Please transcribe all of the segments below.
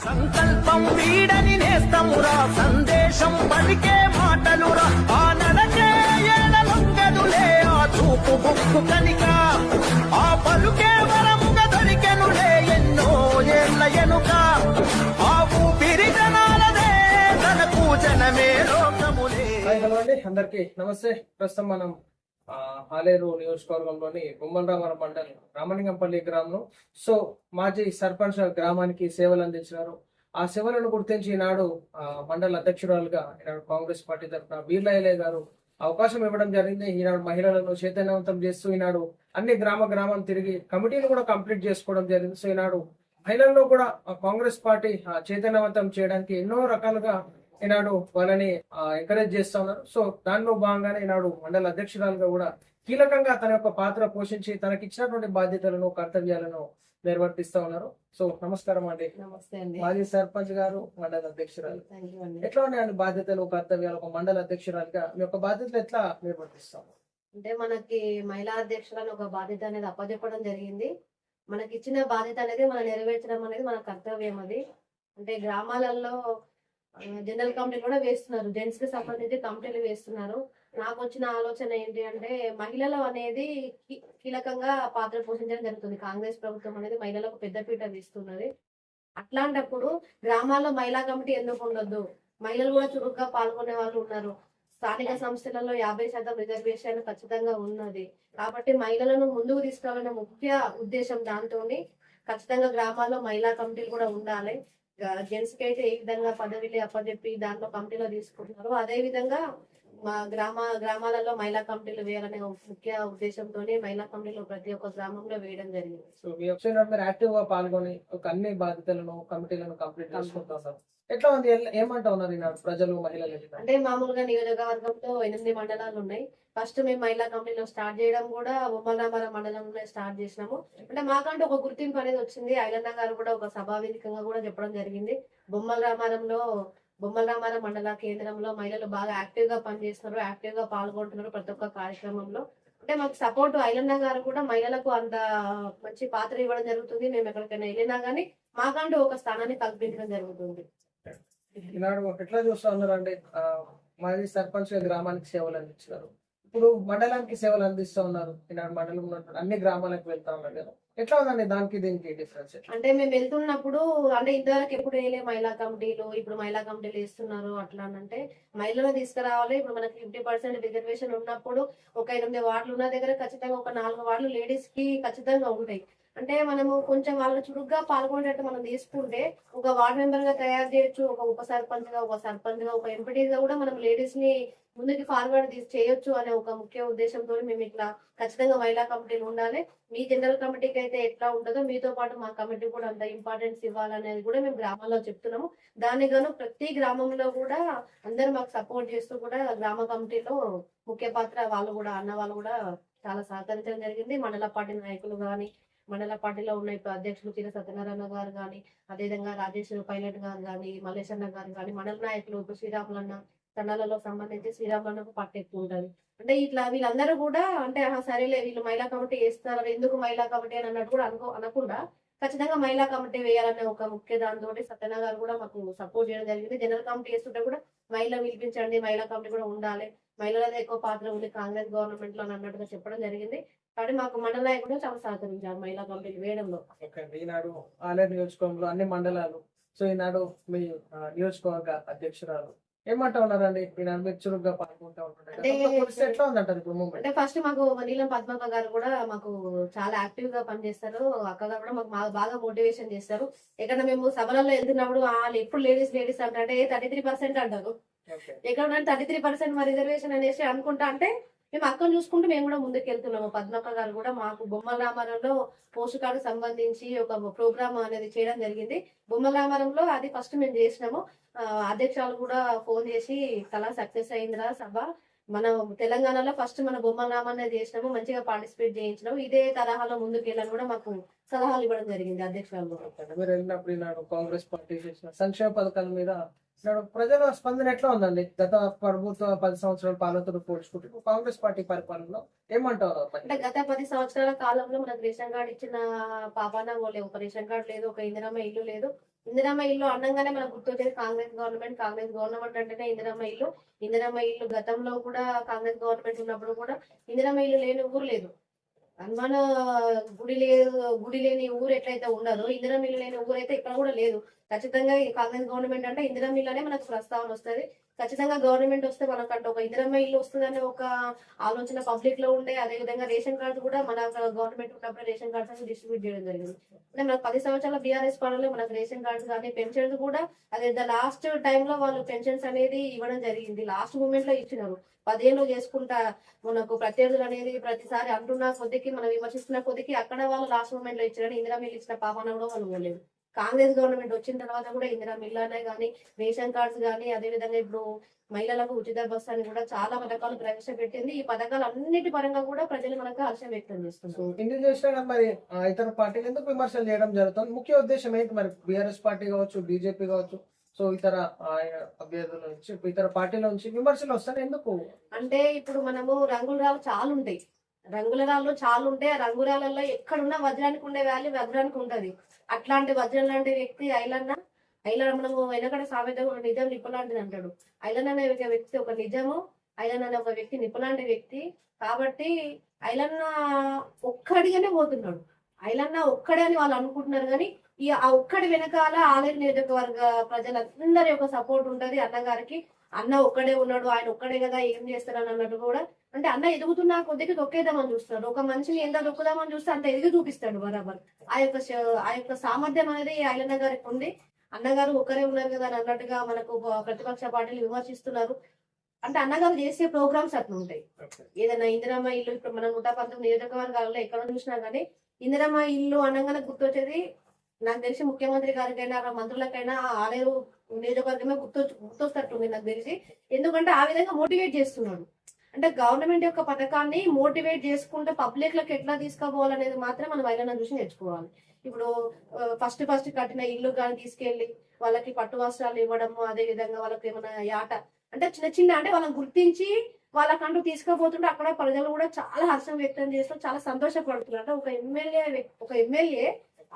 సంకల్పం వీడని నేస్తమురా సందేశం పలికే మాటలురా ఆ నడకే ఎడలొంగదులే ఆ చూపు బుక్కు కనిక ఆ పలుకే వరముగా దొరికెనులే ఎన్నో ఏళ్ళ ఎనుక ఆ ఊపిరి జనాలదే తనకు జనమే లోకములే. హలో అండి, అందరికి నమస్తే. ప్రస్తుతం మనం ఆలేరు నియోజకవర్గంలోని బొమ్మలరామవరం మండలం రామలింగంపల్లి గ్రామం. సో మాజీ సర్పంచ్ గ్రామానికి సేవలు అందించినారు. ఆ సేవలను గుర్తించి ఈనాడు మండల అధ్యక్షురాలుగా ఈనాడు కాంగ్రెస్ పార్టీ తరఫున వీర్లయ్య గారు అవకాశం ఇవ్వడం జరిగింది. ఈనాడు మహిళలను చైతన్యవంతం చేస్తూ ఈనాడు అన్ని గ్రామం తిరిగి కమిటీలు కూడా కంప్లీట్ చేసుకోవడం జరిగింది. సో ఈనాడు మహిళల్లో కూడా కాంగ్రెస్ పార్టీ చైతన్యవంతం చేయడానికి ఎన్నో రకాలుగా ఈనాడు వాళ్ళని ఎంకరేజ్ చేస్తా ఉన్నారు. సో దానిలో భాగంగానే ఈనాడు మండల అధ్యక్షురాలుగా కూడా కీలకంగా తన యొక్క పాత్ర పోషించి తనకి ఇచ్చినటువంటి బాధ్యతలను కర్తవ్యాలను నిర్వర్తిస్తా ఉన్నారు. సో నమస్కారం అండి. నమస్తే అండి. మాజీ సర్పంచ్ గారు, మండల అధ్యక్షురాలు, ఎట్లా ఉన్నాయండి బాధ్యతలు కర్తవ్యాలు? ఒక మండల అధ్యక్షురాలుగా మీ యొక్క బాధ్యతలు ఎట్లా నిర్వర్తిస్తాం? అంటే మనకి మహిళా అధ్యక్షురాలు ఒక బాధ్యత అనేది అప్పచెప్పడం జరిగింది. మనకి ఇచ్చిన బాధ్యత అనేది మనం నెరవేర్చడం అనేది మన కర్తవ్యం. అది అంటే గ్రామాలలో జనరల్ కమిటీలు కూడా వేస్తున్నారు, జెంట్స్ కి సంబంధించి కమిటీలు వేస్తున్నారు. నాకు వచ్చిన ఆలోచన ఏంటి అంటే మహిళలు అనేది కీలకంగా పాత్ర పోషించడం జరుగుతుంది. కాంగ్రెస్ ప్రభుత్వం అనేది మహిళలకు పెద్దపీట వేస్తున్నది. అట్లాంటప్పుడు గ్రామాల్లో మహిళా కమిటీ ఎందుకు ఉండొద్దు? మహిళలు కూడా చురుగ్గా పాల్గొనే వాళ్ళు ఉన్నారు. స్థానిక సంస్థలలో 50% రిజర్వేషన్ ఖచ్చితంగా ఉన్నది. కాబట్టి మహిళలను ముందుకు తీసుకురావాలనే ముఖ్య ఉద్దేశం దాంతో ఖచ్చితంగా గ్రామాల్లో మహిళా కమిటీలు కూడా ఉండాలి. జెంట్స్ కి అయితే ఏ విధంగా పదవిని అప్పచెప్పి దాంట్లో కమిటీలో తీసుకుంటున్నారు, అదే విధంగా మా గ్రామాలలో మహిళా కమిటీలు వేయాలనే ముఖ్య ఉద్దేశంతోనే మహిళా కమిటీలు ప్రతి ఒక్క గ్రామంలో వేయడం జరిగింది. సో మీ మీరు యాక్టివ్ గా పాల్గొని ఒక అన్ని బాధ్యతలను కమిటీలను కంప్లీట్ చేసుకుంటున్నారు. ఎట్లా ఉంది, ఏమంటా ఉన్నారు ఈనాడు ప్రజలు, మహిళలు? అంటే మామూలుగా నియోజకవర్గంలో 8 మండలాలు ఉన్నాయి. ఫస్ట్ మేము మహిళా కమిటీలో స్టార్ట్ చేయడం కూడా బొమ్మలరామవరం మండలంలో స్టార్ట్ చేసినాము. అంటే మాకంటూ ఒక గుర్తింపు అనేది వచ్చింది. ఐలన్న గారు కూడా ఒక సభావేదికంగా కూడా చెప్పడం జరిగింది. బొమ్మలరామవరం మండల కేంద్రంలో మహిళలు బాగా యాక్టివ్ గా పనిచేస్తున్నారు, యాక్టివ్ గా పాల్గొంటున్నారు ప్రతి ఒక్క కార్యక్రమంలో. అంటే మాకు సపోర్ట్ ఐలన్న గారు కూడా మహిళలకు అంత మంచి పాత్ర ఇవ్వడం జరుగుతుంది. మేము ఎక్కడికైనా వెళ్ళినా గానీ మాకంటూ ఒక స్థానాన్ని కల్పించడం జరుగుతుంది. ఈనాడు ఎట్లా చూస్తా ఉన్నారండి, మాజీ సర్పంచ్ గ్రామానికి సేవలు అందించారు, ఇప్పుడు మండలానికి సేవలు అందిస్తా ఉన్నారు. ఈనాడు మండలం అన్ని గ్రామాలకు వెళ్తా ఉన్నారు కదా, ఎట్లా ఉందండి దానికి దీనికి డిఫరెన్స్? అంటే మేము వెళ్తున్నప్పుడు అంటే ఇంతవరకు ఎప్పుడు వేయలే మహిళా కమిటీలు, ఇప్పుడు మహిళా కమిటీలు వేస్తున్నారు. అట్లా అంటే మహిళలను తీసుకురావాలి. ఇప్పుడు మనకి 50% రిజర్వేషన్ ఉన్నప్పుడు ఒక 8 వార్డులు ఉన్న దగ్గర ఖచ్చితంగా ఒక 4 వార్డులు లేడీస్ కి ఖచ్చితంగా ఉంటాయి. అంటే మనము కొంచెం వాళ్ళు చురుగ్గా పాల్గొనేటట్టు మనం తీసుకుంటే ఒక వార్డు మెంబర్ గా తయారు చేయొచ్చు, ఒక ఉప సర్పంచ్ గా, ఒక సర్పంచ్ గా, ఒక ఎంపీటీస్ గా కూడా మనం లేడీస్ ని ముందుకు ఫార్వర్డ్ చేయొచ్చు అనే ఒక ముఖ్య ఉద్దేశంతో మేము ఇట్లా ఖచ్చితంగా మహిళా కమిటీలు ఉండాలి. మీ జనరల్ కమిటీకి అయితే ఎట్లా ఉంటుందో మీతో పాటు మా కమిటీ కూడా అంత ఇంపార్టెన్స్ ఇవ్వాలనేది కూడా మేము గ్రామాల్లో చెప్తున్నాము. దానికి గాను ప్రతి గ్రామంలో కూడా అందరూ మాకు సపోర్ట్ చేస్తూ కూడా గ్రామ కమిటీలో ముఖ్య పాత్ర వాళ్ళు కూడా అన్న వాళ్ళు కూడా చాలా సహకరించడం జరిగింది. మండల పార్టీ నాయకులు కానీ, మండల పార్టీలో ఉన్న ఇప్పుడు అధ్యక్షులు చిర సత్యనారాయణ గారు కానీ, అదేవిధంగా రాజేష్ పైలట్ గారు కానీ, మల్లేశన్న గారు కానీ, మండల నాయకులు ఇప్పుడు శ్రీరాములన్న తండాలలో సంబంధించి శ్రీరాములన్నకు పట్టు ఎక్కువ ఉంటుంది. అంటే ఇట్లా వీళ్ళందరూ కూడా అంటే సరేలే వీళ్ళు మహిళా కమిటీ వేస్తున్నారు, ఎందుకు మహిళా కమిటీ అని అన్నట్టు కూడా అనకుండా ఖచ్చితంగా మహిళా కమిటీ వేయాలనే ఒక ముఖ్య దాంతో సత్యనారాయణ గారు కూడా మాకు సపోర్ట్ చేయడం జరిగింది. జనరల్ కమిటీ వేస్తుంటే కూడా మహిళ పిలిపించండి, మహిళా కమిటీ కూడా ఉండాలి, మహిళలదే ఎక్కువ పాత్ర ఉంది కాంగ్రెస్ గవర్నమెంట్ లో అన్నట్టుగా చెప్పడం జరిగింది. కాబట్టి మాకు మండల నాయకుడు చాలా సహకరించారు మహిళా కమిటీ వేయడంలో. ఈనాడు ఆలేరు నియోజకవర్గంలో అన్ని మండలాలు, సో ఈనాడు మీ నియోజకవర్గ అధ్యక్షురాలు ఏమంటా ఉన్నారండి? ఈనాడు మీరు చురుగ్గా పాల్గొంటా ఉంటుంటారు. అంటే ఫస్ట్ మాకు నీలం పద్మక్క గారు కూడా మాకు చాలా యాక్టివ్ గా పనిచేస్తారు. అక్క గారు కూడా మాకు బాగా మోటివేషన్ చేస్తారు. ఎక్కడ మేము సభలలో వెళ్తున్నప్పుడు వాళ్ళు ఎప్పుడు లేడీస్ అంటే 33% అంటారు. ఎక్కడ 33% మా రిజర్వేషన్ అనేసి అనుకుంటా అంటే మేము అక్కను చూసుకుంటూ మేము కూడా ముందుకు వెళ్తున్నాము. పద్మక్క గారు కూడా మాకు బొమ్మలరామవరంలో పోషకాలకు సంబంధించి ఒక ప్రోగ్రామ్ అనేది చేయడం జరిగింది. బొమ్మలరామవరంలో అది ఫస్ట్ మేము చేసినాము. అధ్యక్షులు కూడా ఫోన్ చేసి చాలా సక్సెస్ అయిందిరా సభ, మనం తెలంగాణలో ఫస్ట్ మన బొమ్మలరామన్న చేసినాము, మంచిగా పార్టిసిపేట్ చేయించినాము, ఇదే తరహాలో ముందుకు వెళ్ళని కూడా మాకు సలహాలు ఇవ్వడం జరిగింది అధ్యక్షులు. మీరు వెళ్ళినప్పుడు కాంగ్రెస్ పార్టీ చేసిన సంక్షేమ పథకాల మీద ప్రజల స్పందన ఎట్లా ఉందండి? గత ప్రభుత్వ 10 సంవత్సరాల పాలనతో పోల్చుకుంటే కాంగ్రెస్ పార్టీ పరిపాలనలో ఏమంటారు? అంటే గత 10 సంవత్సరాల కాలంలో మనకు రేషన్ కార్డు ఇచ్చిన పాపాన ఒక రేషన్ కార్డు లేదు, ఒక ఇందిరమ్మ ఇల్లు లేదు, ఇందిరమ్మ ఇల్లు అనగానే మనకు గుర్తొచ్చేది కాంగ్రెస్ గవర్నమెంట్ అంటేనే ఇందిరమ్మ ఇల్లు గతంలో కూడా కాంగ్రెస్ గవర్నమెంట్ ఉన్నప్పుడు కూడా ఇందిరమ్మ ఇల్లు లేని ఊరు లేదు. హనుమాన్ గుడి లేని ఊరు ఎట్లయితే ఉండదో ఇందిరమ్మ ఇల్లు లేని ఊరు అయితే ఇక్కడ కూడా లేదు. ఖచ్చితంగా ఈ కాంగ్రెస్ గవర్నమెంట్ అంటే ఇందిరమ్మ ఇల్లు అనే మనకు ప్రస్తావన వస్తుంది. ఖచ్చితంగా గవర్నమెంట్ వస్తే మనకంటే ఒక ఇందిరమ్మ ఇల్లు వస్తుందనే ఒక ఆలోచన పబ్లిక్ లో ఉండే. అదే విధంగా రేషన్ కార్డు కూడా మన గవర్నమెంట్ ఉన్నప్పుడు రేషన్ కార్డ్స్ అని డిస్ట్రిబ్యూట్ చేయడం జరిగింది. అంటే మనకు 10 సంవత్సరాల బీఆర్ఎస్ పాలనలో మనకు రేషన్ కార్డ్స్ కానీ పెన్షన్స్ కూడా అదే లాస్ట్ టైంలో వాళ్ళు పెన్షన్స్ అనేది ఇవ్వడం జరిగింది. లాస్ట్ మూమెంట్ లో ఇచ్చినారు. 10 ఏళ్ళు చేసుకుంటా మనకు ప్రత్యర్థులు అనేది ప్రతిసారి అంటున్న కొద్దికి మనం విమర్శిస్తున్న కొద్దికి అక్కడ వాళ్ళు లాస్ట్ మూమెంట్ లో ఇచ్చారని ఇందిరా మిల్ ఇచ్చిన పాపన కూడా వాళ్ళు పోలేదు. కాంగ్రెస్ గవర్నమెంట్ వచ్చిన తర్వాత కూడా ఇందిరా మిల్ అనే కానీ రేషన్ కార్డ్స్ కానీ అదే విధంగా ఇప్పుడు మహిళలకు ఉచిత బస్సు అని కూడా చాలా పథకాలు ప్రవేశపెట్టింది. ఈ పథకాలు అన్నిటి పరంగా కూడా ప్రజలు మనకు హర్షం వ్యక్తం చేస్తున్నారు. ఇన్ని చేసినా మరి ఇతర పార్టీలు ఎందుకు విమర్శలు చేయడం జరుగుతుంది? ముఖ్య ఉద్దేశం ఏంటి? మరి బీఆర్ఎస్ పార్టీ కావచ్చు, బీజేపీ కావచ్చు, సో ఇతర అభ్యర్థుల నుంచి, ఇతర పార్టీల నుంచి విమర్శలు వస్తాయి ఎందుకు? అంటే ఇప్పుడు మనము రంగుల రాళ్ళు చాలా ఉంటాయి. ఆ రంగురాలలో ఎక్కడున్నా వజ్రానికి ఉండే వాల్యూ వజ్రానికి ఉంటది. అట్లాంటి వజ్రం లాంటి వ్యక్తి ఐలన్న మనము వెనకడ సామెత కూడా నిజం నిప్పులాంటిది అంటాడు. ఐలన్న అనే వ్యక్తి ఒక నిజము, ఐలన్న అనే ఒక వ్యక్తి నిప్పులాంటి వ్యక్తి. కాబట్టి ఐలన్న ఒక్కడిగానే పోతున్నాడు. ఐలన్న ఒక్కడే అని వాళ్ళు అనుకుంటున్నారు కానీ ఆ ఒక్కడి వెనకాల ఆలేరు నియోజకవర్గ ప్రజలందరి యొక్క సపోర్ట్ ఉంటది అన్నగారికి. అన్న ఒక్కడే ఉన్నాడు, ఆయన ఒక్కడే కదా ఏం చేస్తారని అన్నట్టు కూడా. అంటే అన్న ఎదుగుతున్న కొద్దిగా తొక్కేద్దామని చూస్తాడు. ఒక మనిషిని ఎంత తొక్కుదామని చూస్తే అంత ఎదిగి చూపిస్తాడు బరాబర్. ఆ యొక్క సామర్థ్యం అనేది ఐలన్న గారికి ఉంది. అన్నగారు ఒక్కరే ఉన్నారు కదా అని అన్నట్టుగా మనకు ప్రతిపక్ష పార్టీలు విమర్శిస్తున్నారు. అంటే అన్నగారు చేసే ప్రోగ్రామ్స్ అట్లా ఉంటాయి. ఏదైనా ఇందిరమ్మ ఇల్లు ఇప్పుడు మనం 119 నియోజకవర్గాలలో ఎక్కడ చూసినా కానీ ఇందిరమ్మ ఇల్లు అనగానే గుర్తొచ్చేది నాకు తెలిసి ముఖ్యమంత్రి గారికైనా మంత్రులకైనా ఆలేరు నియోజకవర్గమే గుర్తొస్తట్టుంది నాకు తెలిసి. ఎందుకంటే ఆ విధంగా మోటివేట్ చేస్తున్నాడు. అంటే గవర్నమెంట్ యొక్క పథకాన్ని మోటివేట్ చేసుకుంటే పబ్లిక్ లకు ఎట్లా తీసుకోవాలనేది మాత్రం మనం ఐలన్న చూసి నేర్చుకోవాలి. ఇప్పుడు ఫస్ట్ కట్టిన ఇల్లు కానీ తీసుకెళ్లి వాళ్ళకి పట్టు వస్త్రాలు ఇవ్వడము, అదే విధంగా వాళ్ళకి ఏమైనా యాట అంటే చిన్న అంటే వాళ్ళని గుర్తించి వాళ్ళకంటూ తీసుకుపోతుంటే అక్కడ ప్రజలు కూడా చాలా హర్షం వ్యక్తం చేస్తూ చాలా సంతోషపడుతున్నారు. అంటే ఒక ఎమ్మెల్యే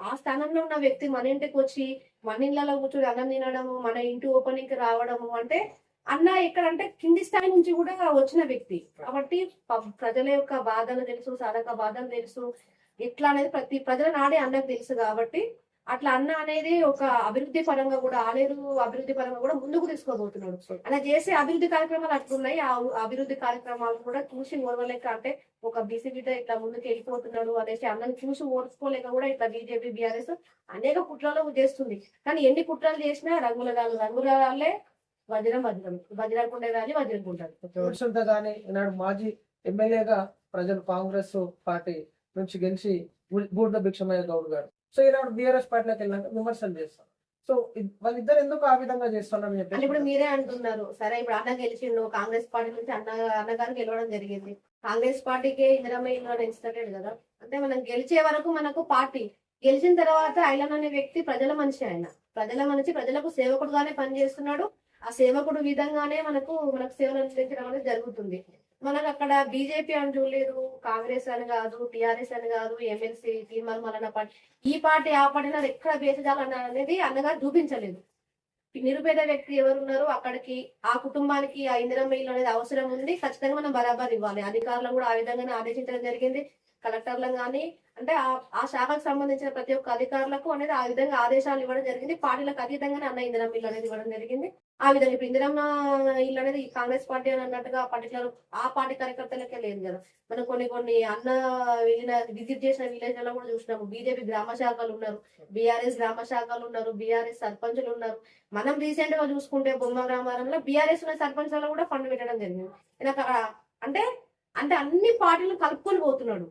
ఆ స్థానంలో ఉన్న వ్యక్తి మన ఇంటికి వచ్చి మన ఇళ్లలో కూర్చొని అన్నం తినడము, మన ఇంటి ఓపెనింగ్ కి రావడము అంటే అన్న ఎక్కడంటే కింది స్థాయి నుంచి కూడా వచ్చిన వ్యక్తి. కాబట్టి ప్రజల యొక్క బాధలు తెలుసు, సాధక బాధలు తెలుసు, ఎట్లా అనేది ప్రతి ప్రజల నాడే అన్నకు తెలుసు. కాబట్టి అట్లా అన్న అనేది ఒక అభివృద్ధి పరంగా కూడా ఆలేరు అభివృద్ధి పరంగా కూడా ముందుకు తీసుకోబోతున్నాడు. అలా చేసే అభివృద్ధి కార్యక్రమాలు అట్లున్నాయి. ఆ అభివృద్ధి కార్యక్రమాలు కూడా చూసి ఓర్వలేక అంటే ఒక బీసీ బిడ్డ ఇట్లా ముందుకు వెళ్ళిపోతున్నాడు అనేసి అన్నని చూసి ఓర్చుకోలేక కూడా ఇట్లా బీజేపీ బీఆర్ఎస్ అనేక కుట్రలు చేస్తుంది. కానీ ఎన్ని కుట్రలు చేసినా రంగురాలే వజ్రానికి ఉండే వ్యాలీ వజ్రానికి ఉంటుంది. కానీ ఈనాడు మాజీ ఎమ్మెల్యేగా ప్రజలు కాంగ్రెస్ పార్టీ నుంచి గెలిచి బూడిద భిక్షమయ్య గౌడ్ గారు సో ఈనాడు బీఆర్ఎస్ పార్టీలోకి వెళ్ళినాక విమర్శలు చేస్తారు. సో వాళ్ళిద్దరు ఎందుకు ఆ విధంగా చేస్తున్నారు అని చెప్పి ఇప్పుడు మీరే అంటున్నారు. సరే ఇప్పుడు అన్న గెలిచిండు, కాంగ్రెస్ పార్టీ నుంచి అన్నగారు గెలవడం జరిగింది. కాంగ్రెస్ పార్టీకే ఇందిరమ్మ ఇల్లు అని ఇన్స్టేటెడ్ కదా. అంటే మనం గెలిచే వరకు మనకు పార్టీ, గెలిచిన తర్వాత ఐలన్ అనే వ్యక్తి ప్రజల మనిషి. ఆయన ప్రజల మనిషి, ప్రజలకు సేవకుడుగానే పనిచేస్తున్నాడు. ఆ సేవకుడు విధంగానే మనకు సేవలు అందించడం అనేది జరుగుతుంది. మనకు అక్కడ బీజేపీ అని చూడలేదు, కాంగ్రెస్ అని కాదు, టిఆర్ఎస్ అని కాదు, ఎమ్మెల్సీ తీర్మానం అన్న పార్టీ, ఈ పార్టీ ఆ పార్టీ అది ఎక్కడ బేసజాలు అనేది అన్నగారు చూపించలేదు. నిరుపేద వ్యక్తి ఎవరున్నారో అక్కడికి ఆ కుటుంబానికి ఆ ఇందిరమ్మ ఇల్లు అనేది అవసరం ఉంది. ఖచ్చితంగా మనం బరాబర్ ఇవ్వాలి. అధికారులను కూడా ఆ విధంగానే ఆదేశించడం జరిగింది. కలెక్టర్లను కానీ అంటే ఆ శాఖకు సంబంధించిన ప్రతి ఒక్క అధికారులకు అనేది ఆ విధంగా ఆదేశాలు ఇవ్వడం జరిగింది. పార్టీలకు అతీతంగానే అన్న ఇందిరమ్మ ఇల్లు అనేది ఇవ్వడం జరిగింది. ఆ విధంగా ఇప్పుడు ఇందిరమ్మ ఇల్లు అనేది కాంగ్రెస్ పార్టీ అని అన్నట్టుగా పర్టికులర్ ఆ పార్టీ కార్యకర్తలకే లేదు కదా. మనం కొన్ని అన్న విజిట్ చేసిన విలేజ్ లో కూడా చూసినాము. బీజేపీ గ్రామ శాఖలు ఉన్నారు, బీఆర్ఎస్ గ్రామ శాఖలు ఉన్నారు, బీఆర్ఎస్ సర్పంచులు ఉన్నారు. మనం రీసెంట్ గా చూసుకుంటే బొమ్మ గ్రామాలలో బీఆర్ఎస్ ఉన్న సర్పంచ్లలో కూడా ఫండ్ పెట్టడం జరిగింది. అంటే అన్ని పార్టీలు కలుపుకొని పోతున్నాడు.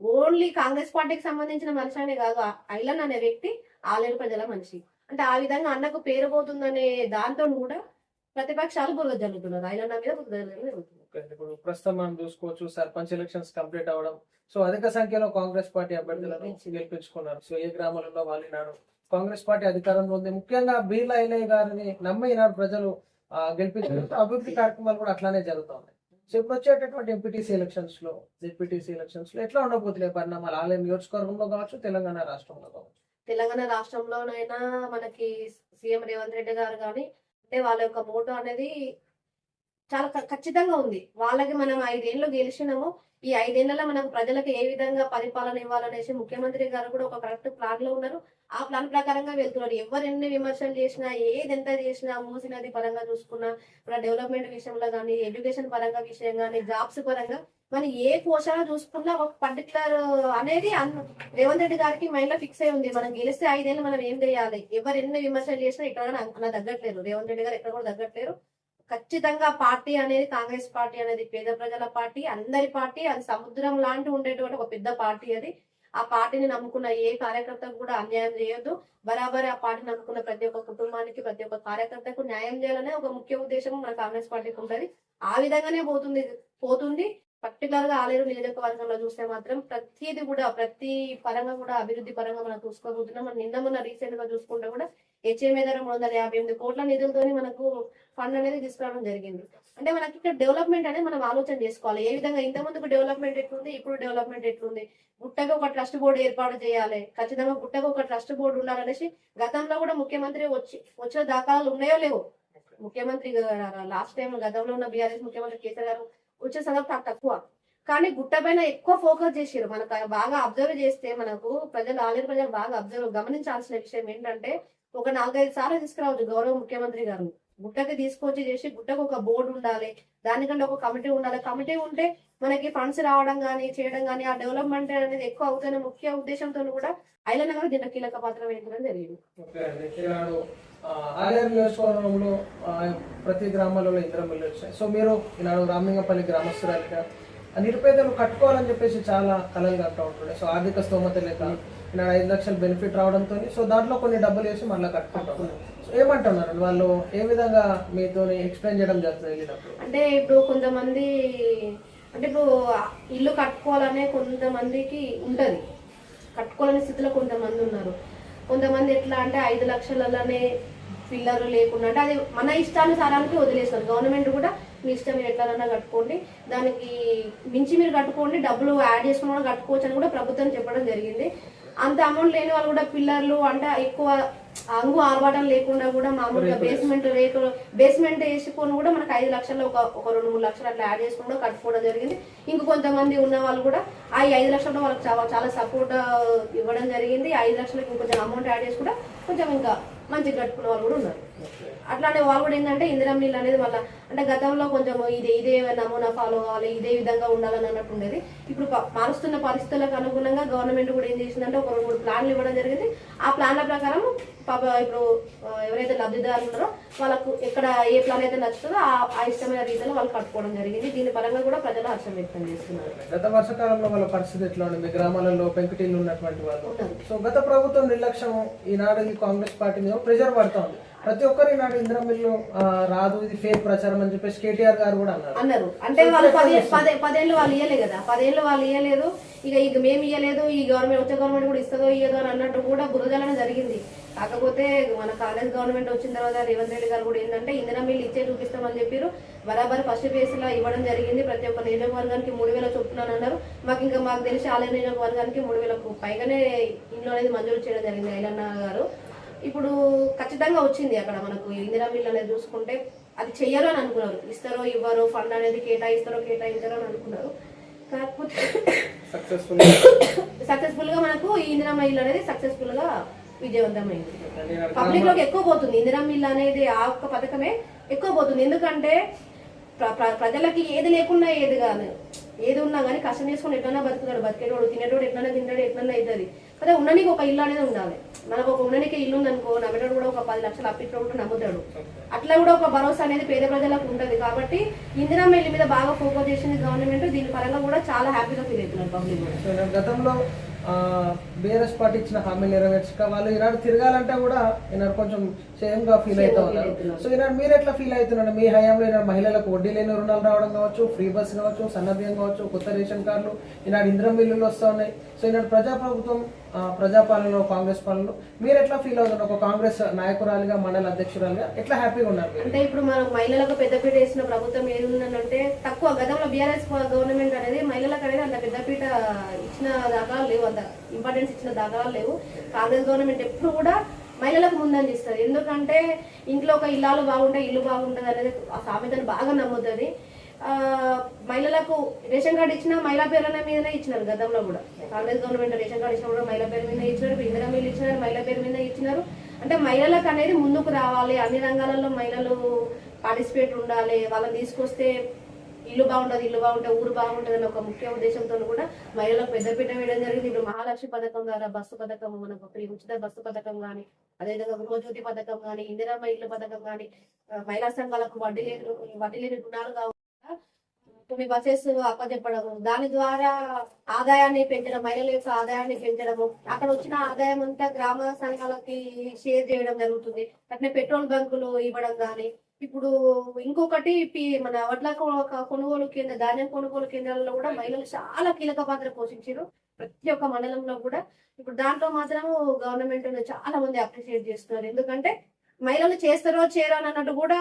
ఓన్లీ కాంగ్రెస్ పార్టీకి సంబంధించిన మనిషి అనే కాదు, ఐలన్ అనే వ్యక్తి ఆలేరు ప్రజల మనిషి. అంటే ఆ విధంగా అన్నకు పేరు పోతుందనే దాంతో కూడా ప్రతిపక్షాలు బురద జరుగుతున్నారు. ఐలన్న మీద బురద జరుగుతుంది. ఇప్పుడు ప్రస్తుతం మనం చూసుకోవచ్చు సర్పంచ్ ఎలక్షన్స్ కంప్లీట్ అవ్వడం, సో అధిక సంఖ్యలో కాంగ్రెస్ పార్టీ అభ్యర్థులను గెలిపించుకున్నారు. సో ఏ గ్రామాలలో వాళ్ళు ఈనాడు కాంగ్రెస్ పార్టీ అధికారంలో ఉంది. ముఖ్యంగా బీర్లా ఐలయ్య గారిని నమ్మి ఈనాడు ప్రజలు గెలిపించుకుంటూ అభివృద్ధి కార్యక్రమాలు కూడా అట్లానే జరుగుతున్నాయి. సో ఇప్పుడు వచ్చేటటువంటి ఎంపీటీసీ ఎలక్షన్స్ లో, జెడ్పీటీసీ ఎలక్షన్స్ లో ఎట్లా ఉండబోతున్నాయి పరిణామాలు ఆలయం నియోజకవర్గంలో కావచ్చు, తెలంగాణ రాష్ట్రంలో కావచ్చు? తెలంగాణ రాష్ట్రంలోనైనా మనకి సీఎం రేవంత్ రెడ్డి గారు కానీ అంటే వాళ్ళ యొక్క మోటో అనేది చాలా ఖచ్చితంగా ఉంది. వాళ్ళకి మనం 5 ఏళ్ళు గెలిచినాము. ఈ 5 ఏళ్లలో మనం ప్రజలకు ఏ విధంగా పరిపాలన ఇవ్వాలనేసి ముఖ్యమంత్రి గారు కూడా ఒక కరెక్ట్ ప్లాన్ లో ఉన్నారు. ఆ ప్లాన్ ప్రకారంగా వెళ్తున్నారు. ఎవరు ఎన్ని విమర్శలు చేసినా, ఏది ఎంత చేసినా, మూసి నది పరంగా చూసుకున్నా, మన డెవలప్మెంట్ విషయంలో కానీ, ఎడ్యుకేషన్ పరంగా విషయం కానీ, జాబ్స్ పరంగా మనం ఏ కోశాన చూసుకున్నా ఒక పర్టికులర్ అనేది రేవంత్ రెడ్డి గారికి మైండ్ లో ఫిక్స్ అయి ఉంది. మనం గెలిస్తే 5 ఏళ్ళు మనం ఏం చేయాలి, ఎవరు ఎన్ని విమర్శలు చేసినా ఇక్కడ అలా తగ్గట్లేరు. రేవంత్ రెడ్డి గారు ఎక్కడ కూడా తగ్గట్లేరు. ఖచ్చితంగా పార్టీ అనేది కాంగ్రెస్ పార్టీ అనేది పేద ప్రజల పార్టీ, అందరి పార్టీ. అది సముద్రం లాంటి ఉండేటువంటి ఒక పెద్ద పార్టీ. అది ఆ పార్టీని నమ్ముకున్న ఏ కార్యకర్తకు కూడా అన్యాయం చేయొద్దు. బరాబర్ ఆ పార్టీని నమ్ముకున్న ప్రతి ఒక్క కుటుంబానికి, ప్రతి ఒక్క కార్యకర్తకు న్యాయం చేయాలనే ఒక ముఖ్య ఉద్దేశం మన కాంగ్రెస్ పార్టీకి ఉంటది. ఆ విధంగానే పోతుంది. పర్టికులర్ గా ఆలేరు నియోజకవర్గంలో చూస్తే మాత్రం ప్రతిది కూడా, ప్రతి పరంగా కూడా అభివృద్ధి పరంగా మనం చూసుకోబోతున్నాం. మనం నిన్న రీసెంట్ గా చూసుకుంటే కూడా HMA ద్వారా 358 కోట్ల నిధులతోని మనకు ఫండ్ అనేది తీసుకురావడం జరిగింది. అంటే మనకి ఇక్కడ డెవలప్మెంట్ అనేది మనం ఆలోచన చేసుకోవాలి. ఏ విధంగా ఇంత ముందుకు డెవలప్మెంట్ ఎట్లుంది, ఇప్పుడు డెవలప్మెంట్ ఎట్లుంది. గుట్టగా ఒక ట్రస్ట్ బోర్డు ఏర్పాటు చేయాలి. ఖచ్చితంగా గుట్టగా ఒక ట్రస్ట్ బోర్డు ఉండాలనేసి గతంలో కూడా ముఖ్యమంత్రి వచ్చిన దాఖలాలు ఉన్నాయో లేవో. ముఖ్యమంత్రి లాస్ట్ టైం గతంలో ఉన్న బీఆర్ఎస్ ముఖ్యమంత్రి కేసీఆర్ గారు వచ్చే సందర్భం తక్కువ, కానీ గుట్ట పైన ఎక్కువ ఫోకస్ చేసారు. మనకు బాగా అబ్జర్వ్ చేస్తే మనకు ఆలేరు ప్రజలు బాగా గమనించాల్సిన విషయం ఏంటంటే, ఒక 4-5 సార్లు తీసుకురావచ్చు గౌరవ ముఖ్యమంత్రి గారు. గుట్టకి తీసుకొచ్చి చేసి గుట్టకు ఒక బోర్డు ఉండాలి, దానికంటే ఒక కమిటీ ఉండాలి. కమిటీ ఉంటే మనకి ఫండ్స్ రావడం కానీ చేయడం కానీ ఆ డెవలప్మెంట్ అనేది ఎక్కువ అవుతున్న ముఖ్య ఉద్దేశంతో కూడా ఐలన్న గారు దీంట్లో కీలక పాత్ర వహించడం జరిగింది. ఆలేరు నియోజకవర్గంలో ప్రతి గ్రామాలలో ఇందిరమ్మలు వచ్చాయి. సో మీరు ఈనాడు రామలింగంపల్లి గ్రామస్తురాలిగా నిరుపేదలు కట్టుకోవాలని చెప్పేసి చాలా కలలు కంటూ ఉంటుండే. సో ఆర్థిక స్తోమత లేక ఈనాడు 5 లక్షలు బెనిఫిట్ రావడంతో సో దాంట్లో కొన్ని డబ్బులు వేసి మళ్ళీ కట్టుకుంటాం. సో ఏమంటున్నారు వాళ్ళు, ఏ విధంగా మీతో ఎక్స్ప్లెయిన్ చేయడం జరుగుతుంది వెళ్ళినప్పుడు? అంటే ఇప్పుడు కొంతమంది అంటే ఇప్పుడు ఇల్లు కట్టుకోవాలనే కొంతమందికి ఉంటది, కట్టుకోవాలనే స్థితిలో కొంతమంది ఉన్నారు. కొంతమంది ఎట్లా అంటే 5 లక్షలలోనే పిల్లలు లేకుండా అంటే అది మన ఇష్టానుసారానికి వదిలేస్తారు. గవర్నమెంట్ కూడా మీ ఇష్టం, మీరు ఎట్లన్నా కట్టుకోండి, దానికి మించి మీరు కట్టుకోండి, డబ్బులు యాడ్ చేసుకుని కూడా కట్టుకోవచ్చు అని కూడా ప్రభుత్వం చెప్పడం జరిగింది. అంత అమౌంట్ లేని వాళ్ళు కూడా పిల్లలు అంటే ఎక్కువ అంగు ఆర్భాటం లేకుండా కూడా మామూలుగా బేస్మెంట్ వేసుకొని కూడా మనకు 5 లక్షల్లో ఒక 2-3 లక్షలు అట్లా యాడ్ చేసుకుని కూడా కట్టుకోవడం జరిగింది. ఇంక కొంతమంది ఉన్న వాళ్ళు కూడా ఆ 5 లక్షల్లో వాళ్ళకి చాలా సపోర్ట్ ఇవ్వడం జరిగింది. 5 లక్షలకి ఇంకొంచెం అమౌంట్ యాడ్ చేసి కూడా కొంచెం ఇంకా మంచిగా కట్టుకునే వాళ్ళు కూడా ఉన్నారు. అట్లానే వాళ్ళు కూడా ఏంటంటే ఇందిరమ్మ ఇల్లు అనేది మళ్ళీ అంటే గతంలో కొంచెం ఇదే నమూనా ఫాలో కావాలి, ఇదే విధంగా ఉండాలని అన్నట్టు ఉండేది. ఇప్పుడు మారుస్తున్న పరిస్థితులకు అనుగుణంగా గవర్నమెంట్ కూడా ఏం చేసిందంటే ఒక 2-3 ప్లాన్లు ఇవ్వడం జరిగింది. ఆ ప్లాన్ల ప్రకారం ఇప్పుడు ఎవరైతే లబ్ధిదారులు ఉన్నారో వాళ్ళకు ఎక్కడ ఏ ప్లాన్ అయితే నచ్చుతుందో ఆ ఇష్టమైన రీతిలో వాళ్ళు కట్టుకోవడం జరిగింది. దీని పరంగా కూడా ప్రజలు హర్షం వ్యక్తం చేస్తున్నారు. గత వర్షకాలంలో వాళ్ళ పరిస్థితి ఎట్లా ఉంది? మీ గ్రామాలలో పెంకుటిల్లు ఉన్నటువంటి వాళ్ళు, సో గత ప్రభుత్వం నిర్లక్ష్యం ఈనాడు ఈ కాంగ్రెస్ పార్టీ మీద ప్రెజర్ పడుతూ ఉంది. ప్రతి ఒక్కరు ఈనాడు ఇందిరమ్మిల్లు రాదు, ఇది ఫేక్ ప్రచారం అని చెప్పేసి కేటీఆర్ గారు కూడా అన్నారు. అంటే వాళ్ళు 10 ఏళ్ళు వాళ్ళు ఇయ్యలే కదా, 10 ఏళ్ళు వాళ్ళు ఇయ్యలేదు. ఇక మేము ఇయ్యలేదు, ఈ వచ్చే గవర్నమెంట్ కూడా ఇస్తుందో ఇయ్యదో అని అన్నట్టు కూడా బురదలనే జరిగింది. కాకపోతే మన కాంగ్రెస్ గవర్నమెంట్ వచ్చిన తర్వాత రేవంత్ రెడ్డి గారు కూడా ఏంటంటే ఇందిరమ్మ ఇల్లు ఇచ్చే చూపిస్తామని చెప్పారు. బరాబర్ ఫస్ట్ ఫేజ్ లో ఇవ్వడం జరిగింది. ప్రతి ఒక్క నియోజకవర్గానికి 3,000 చొప్పున అన్నారు. మాకు తెలిసి ఆలయ నియోజకవర్గానికి 3,000కు పైగానే ఇల్లు అనేది మంజూరు చేయడం జరిగింది ఐలన్న గారు. ఇప్పుడు ఖచ్చితంగా వచ్చింది. అక్కడ మనకు ఇందిరమ్మ ఇల్లు అనేది చూసుకుంటే అది చెయ్యాలో అని అనుకున్నారు. ఇస్తారో ఇవ్వరో, ఫండ్ అనేది కేటాయించారో అని అనుకున్నారు. కాకపోతే సక్సెస్ఫుల్ గా మనకు ఈ ఇందిరమ్మ ఇల్లు అనేది సక్సెస్ఫుల్ గా విజయవంతమైంది. పబ్లిక్ లోకి ఎక్కువ పోతుంది ఇందిరమ్మ ఇల్లు అనేది. ఆ ఒక్క పథకమే ఎక్కువ పోతుంది. ఎందుకంటే ప్రజలకి ఏది లేకున్నా ఏది కాదు, ఏది ఉన్నా కానీ కష్టం చేసుకుని ఎట్లన్నా బతుకుతాడు, బతికేటోడు తినేటోడు ఎట్లన్నా తింటాడు, ఎట్లన్నా అవుతుంది. అదే ఉండడానికి ఒక ఇల్లు అనేది ఉండాలి. మనకు ఒక ఉండడానికి ఇల్లు ఉందనుకో, నమ్మేటోడు కూడా ఒక 10 లక్షలు అప్పించడం నమ్ముతాడు. అట్లా కూడా ఒక భరోసా అనేది పేద ప్రజలకు ఉంటుంది. కాబట్టి ఇందిరమ్మ ఇల్లు మీద బాగా ఫోకస్ చేసింది గవర్నమెంట్. దీని పరంగా కూడా చాలా హ్యాపీగా ఫీల్ అవుతున్నారు పబ్లిక్. గతంలో బీఆర్ఎస్ పార్టీ ఇచ్చిన హామీ నెరవేర్చక వాళ్ళు ఈనాడు తిరగాలంటే కూడా ఈనాడు కొంచెం సేమ్ గా ఫీల్ అవుతా ఉన్నారు. సో ఈనాడు మీరు ఎట్లా ఫీల్ అవుతున్నారు? మీ హయాంలో ఈనాడు మహిళలకు వడ్డీ లేని రుణాలు రావడం కావచ్చు, ఫ్రీ బస్ కావచ్చు, సన్నబియ్యం కావచ్చు, కొత్త రేషన్ కార్డులు, ఈనాడు ఇందిరమ్మ ఇల్లులు వస్తూ ఉన్నాయి. సో ఈనాడు ప్రజాప్రభుత్వం ప్రజాపాలనలో కాంగ్రెస్ పాలనలో మీరు ఎట్లా ఫీల్ అవుతున్నారు? ఒక కాంగ్రెస్ నాయకురాలుగా, మండల అధ్యక్షురాలుగా ఎట్లా హ్యాపీగా ఉన్నారు మీరు? అంటే ఇప్పుడు మనం మహిళలకు పెద్దపీట వేసిన ప్రభుత్వం ఏది ఉందంటే తక్కువ. గతంలో బీఆర్ఎస్ గవర్నమెంట్ అనేది మహిళలకు అనేది అంత పెద్దపీట ఇచ్చిన దాఖలాలు లేవు, అంత ఇంపార్టెన్స్ ఇచ్చిన దాఖలాలు లేవు. కాంగ్రెస్ గవర్నమెంట్ ఎప్పుడు కూడా మహిళలకు ముందంజ ఇస్తుంది. ఎందుకంటే ఇంట్లో ఒక ఇల్లాలు బాగుంటే ఇల్లు బాగుంటుంది అనేది ఆ సామెతను బాగా నమ్ముతుంది. మహిళలకు రేషన్ కార్డు ఇచ్చిన మహిళా పేర్ల మీదనే ఇచ్చినారు. గతంలో కూడా కాంగ్రెస్ గవర్నమెంట్ రేషన్ కార్డు ఇచ్చినా కూడా మహిళా పేరు మీద ఇచ్చినారు. ఇప్పుడు ఇందిరా మిల్లు ఇచ్చినారు, మహిళా పేరు మీద ఇచ్చినారు. అంటే మహిళలకు అనేది ముందుకు రావాలి, అన్ని రంగాలలో మహిళలు పార్టిసిపేట్ ఉండాలి, వాళ్ళని తీసుకొస్తే ఇల్లు బాగుంటుంది, ఇల్లు బాగుంటే ఊరు బాగుంటుంది అని ఒక ముఖ్య ఉద్దేశంతో కూడా మహిళలకు పెద్దపీట వేయడం జరిగింది. ఇప్పుడు మహాలక్ష్మి పథకం ద్వారా బస్సు పథకం, మనకు ఫ్రీ ఉచిత బస్సు పథకం కానీ, అదేవిధంగా గృహజ్యోతి పథకం కానీ, ఇందిరమ్మ ఇల్లు పథకం కానీ, మహిళా సంఘాలకు వడ్డీ లేని రుణాలు కావాలి, కొన్ని బసెస్ అప్పచెప్పడము, దాని ద్వారా ఆదాయాన్ని పెంచడం, మహిళల యొక్క ఆదాయాన్ని పెంచడము, అక్కడ వచ్చిన ఆదాయం అంతా గ్రామ సంఘాలకి షేర్ చేయడం జరుగుతుంది. అట్లనే పెట్రోల్ బంకులు ఇవ్వడం కానీ, ఇప్పుడు ఇంకొకటి మన వడ్ల కొనుగోలు కేంద్ర, ధాన్యం కొనుగోలు కేంద్రాలలో కూడా మహిళలు చాలా కీలక పాత్ర పోషించారు ప్రతి ఒక్క మండలంలో కూడా. ఇప్పుడు దాంట్లో మాత్రం గవర్నమెంట్ చాలా మంది అప్రిషియేట్ చేస్తున్నారు. ఎందుకంటే మహిళలు చేస్తారో చేయరో అన్నట్టు కూడా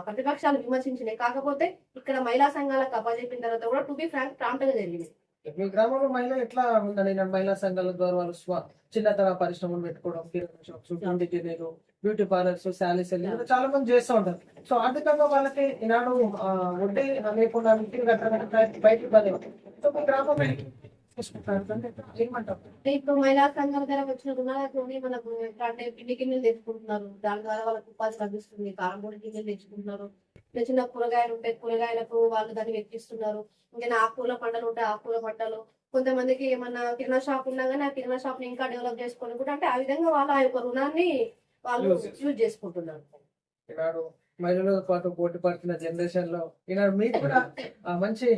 ప్రతిపక్షాలు విమర్శించినాయి. కాకపోతే ఇక్కడ మహిళా సంఘాలకు అప్పచెప్పిన తర్వాత కూడా టు బి ఫ్రాంక్ ప్రాంప్ట్ గా జరిగింది. మీ గ్రామంలో మహిళలు ఎట్లా ఉందండి? మహిళా సంఘాల ద్వారా వాళ్ళు చిన్నతర పరిశ్రమలు పెట్టుకోవడం, కిరాణా shops, interior, beauty parlours, saris చాలా మంది చేస్తూ ఉంటారు. సో ఆర్థికంగా వాళ్ళకి ఈనాడు వడ్డీ లేకుండా ఇంటికి కట్టడానికి బయటకు పడేది. సో మీ గ్రామం ఏమంటారు? ఇప్పుడు మహిళా సంఘాల ద్వారా వచ్చిన రుణాలతోని మనకు అంటే పిండి గిన్నెలు తెచ్చుకుంటున్నారు, దాని ద్వారా వాళ్ళకు ఉపాధి లభిస్తుంది. కారంపొడి గిన్నెలు తెచ్చుకుంటున్నారు, చిన్న చిన్న కూరగాయలు ఉంటే కూరగాయలకు వాళ్ళు దాన్ని వెక్కిస్తున్నారు. ఇంకా ఆకుకూర పంటలు ఉంటే ఆకుకూర పంటలు, కొంతమందికి ఏమన్నా కిరాణా షాప్ ఉన్నా కానీ ఆ కిరాణా షాప్ ని ఇంకా డెవలప్ చేసుకొని కూడా అంటే ఆ విధంగా వాళ్ళ ఆ యొక్క రుణాన్ని వాళ్ళు యూజ్ చేసుకుంటున్నారు. ఈనాడు మహిళలతో పాటు పోటీ పడుతున్న జనరేషన్ లో ఈనాడు మీకు కూడా మంచి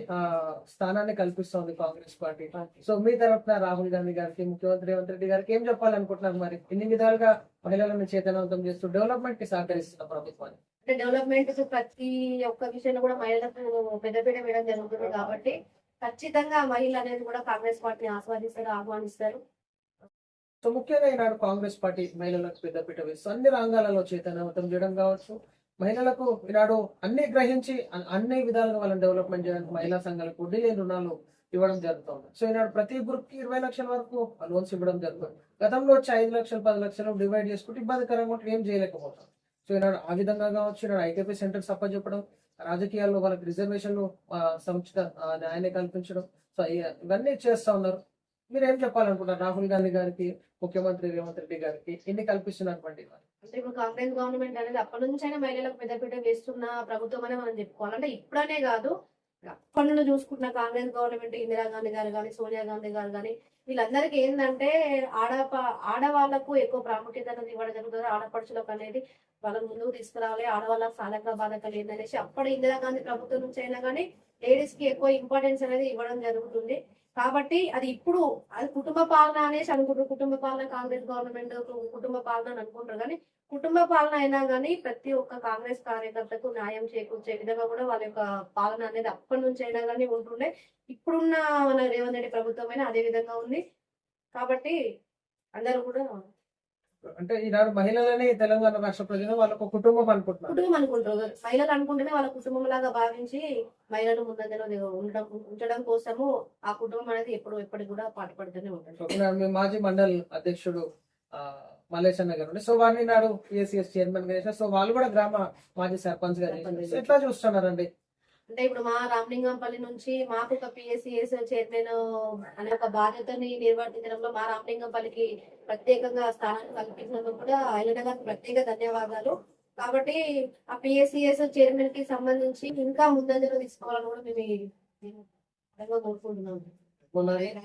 స్థానాన్ని కల్పిస్తోంది కాంగ్రెస్ పార్టీ. సో మీ తరఫున రాహుల్ గాంధీ గారికి, ముఖ్యమంత్రి రేవంత్ రెడ్డి గారికి ఏం చెప్పాలనుకుంటున్నారు? మరి ఇన్ని విధాలుగా మహిళలను చైతన్యవంతం చేస్తూ డెవలప్మెంట్ కి సహకరిస్తున్న ప్రభుత్వాన్ని. అంటే డెవలప్మెంట్ ప్రతి ఒక్క విషయంలో కూడా మహిళలకు పెద్దపీట వేయడం జరుగుతుంది కాబట్టి ఖచ్చితంగా మహిళలు అనేది కూడా కాంగ్రెస్ పార్టీని ఆహ్వానిస్తారు. సో ముఖ్యంగా ఈనాడు కాంగ్రెస్ పార్టీ మహిళలకు పెద్దపీట వేస్తూ అన్ని రంగాలలో చైతన్యవంతం చేయడం కావచ్చు, మహిళలకు ఈనాడు అన్ని గ్రహించి అన్ని విధాలుగా వాళ్ళని డెవలప్మెంట్ చేయడానికి మహిళా సంఘాలకు వడ్డీ లేని రుణాలు ఇవ్వడం జరుగుతుంది. సో ఈనాడు ప్రతి గ్రూప్ కి 20 లక్షల వరకు లోన్స్ ఇవ్వడం జరుగుతుంది. గతంలో వచ్చి 5 లక్షలు 10 లక్షలు డివైడ్ చేసుకుంటే ఇబ్బందికరంగా ఉంటే ఏం చేయలేకపోతాం. సో ఈనాడు ఆ విధంగా కావచ్చు, ఈనాడు ఐకేపీ సెంటర్స్ అప్పచెప్పడం, రాజకీయాల్లో వాళ్ళకి రిజర్వేషన్లు సముచిత న్యాయాన్ని కల్పించడం, సో ఇవన్నీ చేస్తా ఉన్నారు. మీరు ఏం చెప్పాలనుకుంటారు రాహుల్ గాంధీ గారికి, ముఖ్యమంత్రి రేవంత్ రెడ్డి గారికి ఇన్ని కల్పిస్తున్నటువంటి? అంటే ఇప్పుడు కాంగ్రెస్ గవర్నమెంట్ అనేది అప్పటి నుంచి అయినా మహిళలకు పెద్దపీట వేస్తున్న ప్రభుత్వం అనే మనం చెప్పుకోవాలి. అంటే ఇప్పుడనే కాదు, అప్పటి నుండి చూసుకుంటున్న కాంగ్రెస్ గవర్నమెంట్, ఇందిరా గాంధీ గారు కానీ, సోనియా గాంధీ గారు కానీ, వీళ్ళందరికీ ఏంటంటే ఆడవాళ్లకు ఎక్కువ ప్రాముఖ్యత ఇవ్వడం జరుగుతుంది. ఆడపడుచులకు అనేది వాళ్ళని ముందుకు తీసుకురావాలి, ఆడవాళ్ళకి సాధక బాధక లేదనేసి అప్పటి ఇందిరా గాంధీ ప్రభుత్వం నుంచి అయినా కానీ లేడీస్ కి ఎక్కువ ఇంపార్టెన్స్ అనేది ఇవ్వడం జరుగుతుంది. కాబట్టి అది ఇప్పుడు అది కుటుంబ పాలన అనేసి అనుకుంటారు. కుటుంబ పాలన కాంగ్రెస్ గవర్నమెంట్ కుటుంబ పాలన అని అనుకుంటారు. కానీ కుటుంబ పాలన అయినా కానీ ప్రతి ఒక్క కాంగ్రెస్ కార్యకర్తకు న్యాయం చేకూర్చే విధంగా కూడా వాళ్ళ యొక్క పాలన అనేది అప్పటి నుంచి అయినా కానీ ఉంటుండే. ఇప్పుడున్న మన రేవంత్ రెడ్డి ప్రభుత్వం అయినా అదే విధంగా ఉంది. కాబట్టి అందరూ కూడా అంటే ఈనాడు మహిళలని తెలంగాణ రాష్ట్ర ప్రజలు వాళ్ళకు కుటుంబం అనుకుంటున్నారు. మహిళలు అనుకుంటేనే వాళ్ళ కుటుంబం లాగా భావించి మహిళలు ముందంజలో ఉంచడం కోసము ఆ కుటుంబం అనేది ఎప్పటికి కూడా పాటుపడుతూనే ఉంటుంది. మాజీ మండల్ అధ్యక్షుడు మల్లేశన్న గారు, సో వారిని నాడు పిఎస్సిఎస్ చైర్మన్ గా చేశారు. సో వాళ్ళు కూడా గ్రామ మాజీ సర్పంచ్ గా చేశారు. ఎట్లా చూస్తున్నారండి? అంటే ఇప్పుడు మా రామలింగంపల్లి నుంచి మాకు ఒక పిఎస్సిఎస్ చైర్మన్ అనే ఒక బాధ్యతని నిర్వర్తించడంలో మా రామలింగంపల్లికి ప్రత్యేకంగా స్థానాన్ని కల్పించినందుకు కూడా ఆయన గారికి ప్రత్యేక ధన్యవాదాలు. కాబట్టి ఆ పిఎస్సిఎస్ చైర్మన్ కి సంబంధించి ఇంకా ముందంజలో తీసుకోవాలని కూడా మేము కోరుకుంటున్నాము.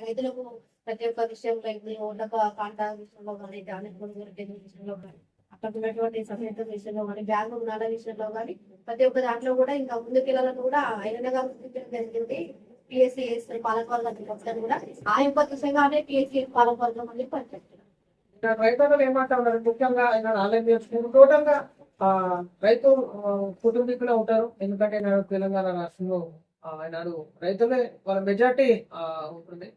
రైతులకు ప్రతి ఒక్క విషయంలో కాంటా విషయంలో కానీ, ధాన్యం కొనుగోలు విషయంలో కానీ, అక్కడ ఉన్నటువంటి సమేత విషయంలో కానీ, బ్యాంకు రుణాల విషయంలో కానీ ప్రతి ఒక్క దాంట్లో కూడా ఇంకా ముందుకెళ్లాలని కూడా ఆయన గారు జరిగింది. పిఎస్సిఎస్ పాలకవర్గం కూడా ఆ యొక్క దిశగానే పిఎస్సిఎస్ పాలకవర్గం అని పనిచేస్తున్నారు. రైతులు ఏమంటా ఉన్నారు? ముఖ్యంగా టోటల్ గా రైతు కుటుంబీకులే ఉంటారు. ఎందుకంటే తెలంగాణ రాష్ట్రంలో రైతులే వాళ్ళ మెజార్టీ ఉంటుంది.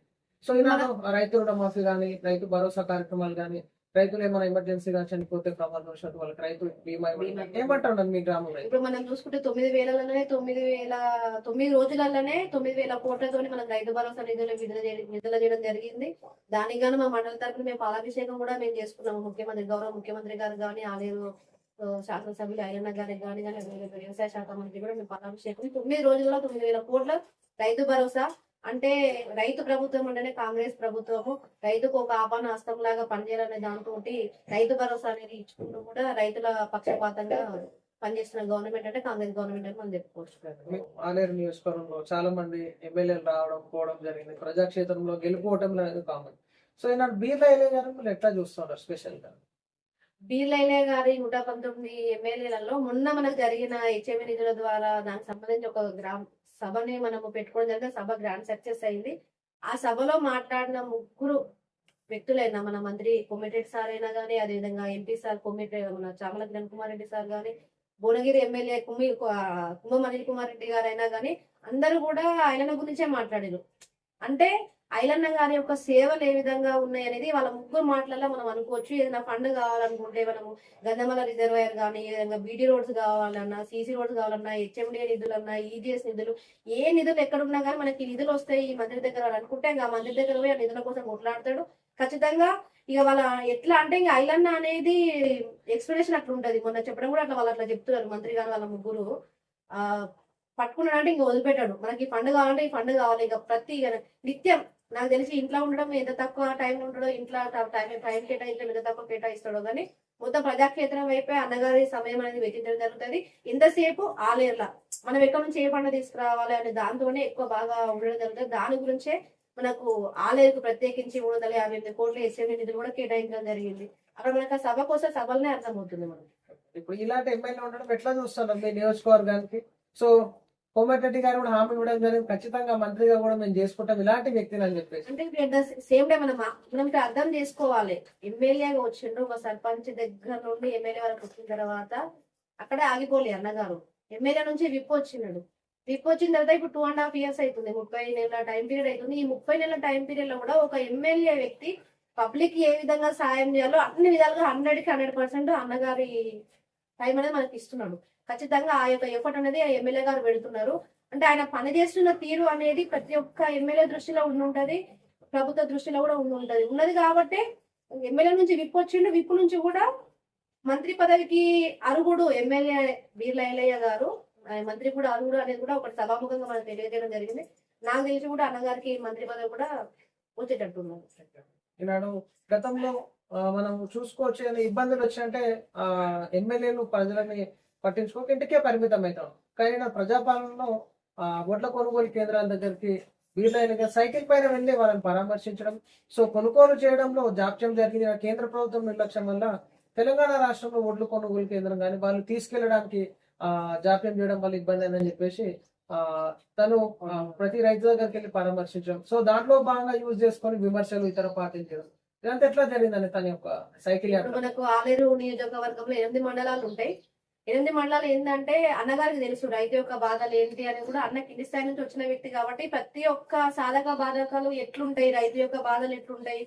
సో ఈనాడు రైతు రుణమాఫీ కానీ, రైతు భరోసా కార్యక్రమాలు కానీ, రైతులు ఏమైనా ఎమర్జెన్సీగా చనిపోతే ప్రమాదవశాత్తు వాళ్ళకి రైతు బీమా ఇవ్వడం ఏమంటారు మీ గ్రామంలో? ఇప్పుడు మనం చూసుకుంటే 9,000లోనే 9 రోజులలోనే 9,000 కోట్లతో మనం రైతు భరోసా నిధులు విడుదల చేయడం జరిగింది. దానికి గాను మా మండల తరఫున మేము పాలాభిషేకం కూడా మేము చేసుకున్నాము. గౌరవ ముఖ్యమంత్రి గారు కానీ, ఆలేరు శాసనసభ్యులు ఐలన్న గారికి కానీ వ్యవసాయ శాఖ మంత్రి కూడా మేము పాలాభిషేకం 9 రోజుల్లో 9,000 కోట్ల రైతు భరోసా. అంటే రైతు ప్రభుత్వం అంటేనే కాంగ్రెస్ ప్రభుత్వము రైతుకు ఒక ఆపాన హస్తం లాగా పనిచేయాలనే దాంతో రైతు భరోసా అనేది ఇచ్చుకుంటూ కూడా రైతుల పక్షపాతంగా పనిచేస్తున్న గవర్నమెంట్ అంటే కాంగ్రెస్ గవర్నమెంట్ అని మనం చెప్పుకోవచ్చు. ఆలేరు నియోజకవర్గంలో చాలా మంది ఎమ్మెల్యేలు రావడం పోవడం జరిగింది. ప్రజాక్షేత్రంలో గెలుపుకోవటం అనేది కామన్. సో ఈనాడు బీర్లైలే గారు మీరు ఎట్లా చూస్తున్నారు స్పెషల్ గా? బీర్లైలే గారి 119 ఎమ్మెల్యేలలో మొన్న మనకు జరిగిన హెచ్ఎంఏ నిధుల ద్వారా దానికి సంబంధించి ఒక సభని మనము పెట్టుకోవడం జరిగిన సభ గ్రాండ్ సక్సెస్ అయింది. ఆ సభలో మాట్లాడిన 3 వ్యక్తులైనా మన మంత్రి కొమ్మిరెడ్డి సార్ అయినా కానీ, అదేవిధంగా ఎంపీ సార్ మన చామల కిరణ్ కుమార్ రెడ్డి సార్ కానీ, భువనగిరి ఎమ్మెల్యే కుమ్మం అనిల్ కుమార్ రెడ్డి గారు అయినా కానీ అందరూ కూడా ఐలన్న గురించే మాట్లాడారు. అంటే ఐలన్న గారి యొక్క సేవలు ఏ విధంగా ఉన్నాయి అనేది వాళ్ళ 3 మాటలలో మనం అనుకోవచ్చు. ఏదైనా ఫండ్ కావాలనుకుంటే మనము గంధమల రిజర్వాయర్ కానీ, ఏదైనా బీడీ రోడ్స్ కావాలన్నా, సీసీ రోడ్స్ కావాలన్నా, హెచ్ఎండిఏ నిధులన్నా, ఈజీఎస్ నిధులు, ఏ నిధులు ఎక్కడున్నా కానీ మనకి నిధులు వస్తాయి ఈ మంత్రి దగ్గర అనుకుంటే ఇంకా మంత్రి దగ్గర పోయి ఆ నిధుల కోసం కొట్లాడతాడు ఖచ్చితంగా. ఇక వాళ్ళ ఎట్లా అంటే ఇంకా ఐలన్న అనేది ఎక్స్ప్లెనేషన్ అట్లా ఉంటది. మొన్న చెప్పడం కూడా అట్లా వాళ్ళు అట్లా చెప్తున్నారు మంత్రి గారు వాళ్ళ 3 పట్టుకున్నాడంటే ఇంకా వదిలిపెట్టాడు. మనకి ఈ ఫండ్ కావాలంటే ఈ ఫండ్ కావాలి. ఇంకా ప్రతి నిత్యం నాకు తెలిసి ఇంట్లో ఉండడం ఎంత తక్కువ టైం ఉంటాడో, ఇంట్లో టైం కేటాయించడం ఎంత తక్కువ కేటాయిస్తాడో కానీ మొత్తం ప్రజాక్షేత్రం వైపే అన్నగారి సమయం అనేది వెచ్చించడం జరుగుతుంది. ఎంతసేపు ఆలేర్లా మనం ఎక్కడి నుంచి ఏ పండుగ తీసుకురావాలి అనే దాంతోనే ఎక్కువ బాగా ఉండడం జరుగుతుంది. దాని గురించే మనకు ఆలేరుకు ప్రత్యేకించి 358 కోట్ల ఎస్ఎంఏ నిధులు కూడా కేటాయించడం జరిగింది. అక్కడ మనకు ఆ సభ కోసం సభలనే అర్థమవుతుంది మనకి. ఇప్పుడు ఇలాంటి ఎమ్మెల్యే ఉండడం ఎట్లా చూస్తున్నారు మీ నియోజకవర్గానికి? సో కోమటిరెడ్డి గారు కూడా హామీ ఇవ్వడం జరిగింది, ఖచ్చితంగా మంత్రిగా కూడా మేము చేసుకుంటాం ఇలాంటి వ్యక్తిని అని చెప్పేసి. అంటే సేమ్ టైం మనం అర్థం చేసుకోవాలి. ఎమ్మెల్యేగా వచ్చిండ్రు, ఒక సర్పంచ్ దగ్గర నుండి ఎమ్మెల్యే వరకు వచ్చిన తర్వాత అక్కడే ఆగిపోలే అన్నగారు. ఎమ్మెల్యే నుంచి విప్ వచ్చినాడు. విప్ వచ్చిన తర్వాత ఇప్పుడు 2.5 years అవుతుంది, 30 నెలల టైం పీరియడ్ అవుతుంది. ఈ 30 నెలల టైం పీరియడ్ లో కూడా ఒక ఎమ్మెల్యే వ్యక్తి పబ్లిక్ ఏ విధంగా సాయం చేయాలో అన్ని విధాలుగా 100కి 100% అన్నగారి టైం అనేది మనకి ఇస్తున్నాడు. ఖచ్చితంగా ఆ యొక్క ఎఫర్ట్ అనేది ఆ ఎమ్మెల్యే గారు పెడుతున్నారు. అంటే ఆయన పనిచేస్తున్న తీరు అనేది ప్రతి ఒక్క ఎమ్మెల్యే దృష్టిలో ఉండుంటది, ప్రభుత్వ దృష్టిలో కూడా ఉన్నది కాబట్టి ఎమ్మెల్యే నుంచి విప్ వచ్చిండు. విప్ నుంచి కూడా మంత్రి పదవికి అర్హుడు ఎమ్మెల్యే బీర్లైలయ్య గారు. మంత్రి కూడా అర్హుడు అనేది కూడా ఒకటి సభాముఖంగా మనం తెలియజేయడం జరిగింది. నాకు తెలిసి కూడా అన్నగారికి మంత్రి పదవి కూడా వచ్చేటట్టున్నారు. ఈనాడు గతంలో మనం చూసుకోవచ్చు, ఇబ్బందులు వచ్చినంటే ఎమ్మెల్యేలు ప్రజలని పట్టించుకోక ఇంటికే పరిమితం అవుతాం. కానీ ప్రజాపాలనలో వడ్ల కొనుగోలు కేంద్రాల దగ్గరికి వీలైనగా సైకిల్ పైన వెళ్ళి వాళ్ళని పరామర్శించడం, సో కొనుగోలు చేయడంలో జాప్యం జరిగిన కేంద్ర ప్రభుత్వం నిర్లక్ష్యం వల్ల తెలంగాణ రాష్ట్రంలో వడ్లు కొనుగోలు కేంద్రం కానీ వాళ్ళు తీసుకెళ్లడానికి జాప్యం చేయడం వల్ల ఇబ్బంది అయిందని చెప్పేసి తను ప్రతి రైతు దగ్గరికి వెళ్ళి పరామర్శించడం, సో దాంట్లో భాగంగా యూజ్ చేసుకొని విమర్శలు ఇతర పార్టీలు చేయడం, ఇదంతా ఎట్లా జరిగిందని తన యొక్క సైకిల్ యాత్ర. మనకు ఆలేరు నియోజకవర్గంలో 8 మండలాలు ఉంటాయి. 8 మండలాలు ఏంటంటే అన్నగారికి తెలుసు రైతు యొక్క బాధలు ఏంటి అని కూడా. అన్న కింది స్థాయి నుంచి వచ్చిన వ్యక్తి కాబట్టి ప్రతి ఒక్క సాధక బాధకాలు ఎట్లుంటాయి, రైతు యొక్క బాధలు ఎట్లుంటాయి,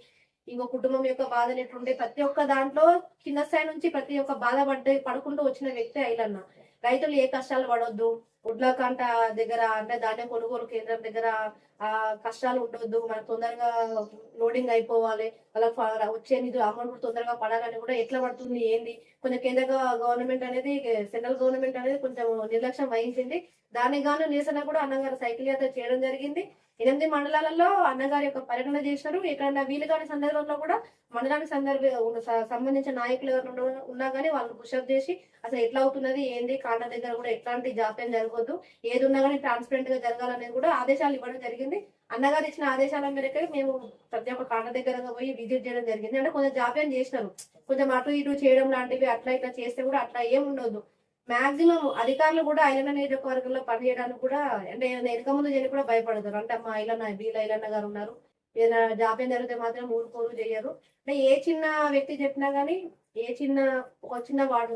ఇంకో కుటుంబం యొక్క బాధలు ఎట్లుంటాయి, ప్రతి ఒక్క దాంట్లో కింద స్థాయి నుంచి ప్రతి ఒక్క బాధ పడుకుంటూ వచ్చిన వ్యక్తి ఐలన్న. రైతులు ఏ కష్టాలు పడొద్దు, ఉడ్ల కంట దగ్గర అంటే ధాన్యం కొనుగోలు కేంద్రం దగ్గర కష్టాలు ఉండొద్దు, మనకు తొందరగా లోడింగ్ అయిపోవాలి, వాళ్ళకి వచ్చే నిధులు అమౌంట్ తొందరగా పడాలని కూడా ఎట్లా పడుతుంది ఏంది, కొంచెం కేంద్ర గవర్నమెంట్ అనేది సెంట్రల్ గవర్నమెంట్ అనేది కొంచెం నిర్లక్ష్యం వహించింది. దానికి గాను నిరసన కూడా అన్నగారు సైకిల్ యాత్ర చేయడం జరిగింది. 8 మండలాలలో అన్నగారి యొక్క పర్యటన చేసినారు. ఎక్కడన్నా వీలు కాని సందర్భంలో కూడా మండలానికి సంబంధించిన నాయకులు ఎవరు ఉన్నా కానీ వాళ్ళు పుషప్ చేసి అసలు ఎట్లా అవుతున్నది ఏంది, కాండ దగ్గర కూడా ఎట్లాంటి జాప్యం జరగవద్దు, ఏది ఉన్నా కానీ ట్రాన్స్పరెంట్ గా జరగాలనేది కూడా ఆదేశాలు ఇవ్వడం జరిగింది. అన్నగారు ఇచ్చిన ఆదేశాల మేరకే మేము ప్రతి ఒక్క కాండ దగ్గర పోయి విజిట్ చేయడం జరిగింది. అంటే కొంచెం జాప్యం చేసినారు, కొంచెం అటు ఇటు చేయడం లాంటివి అట్లా ఇట్లా చేస్తే కూడా అట్లా ఏం ఉండదు. మాక్సిమం అధికారులు కూడా ఐలన్న నియోజకవర్గంలో పనిచేయడానికి కూడా అంటే వెనక ముందు చేయడానికి కూడా భయపడతారు. అంటే అమ్మ ఐలన్న గారు ఉన్నారు, ఏదైనా జాప్యం జరిగితే మాత్రం ఊరుకోరు చేయరు. అంటే ఏ చిన్న వ్యక్తి చెప్పినా గానీ, ఏ ఒక చిన్న వార్డు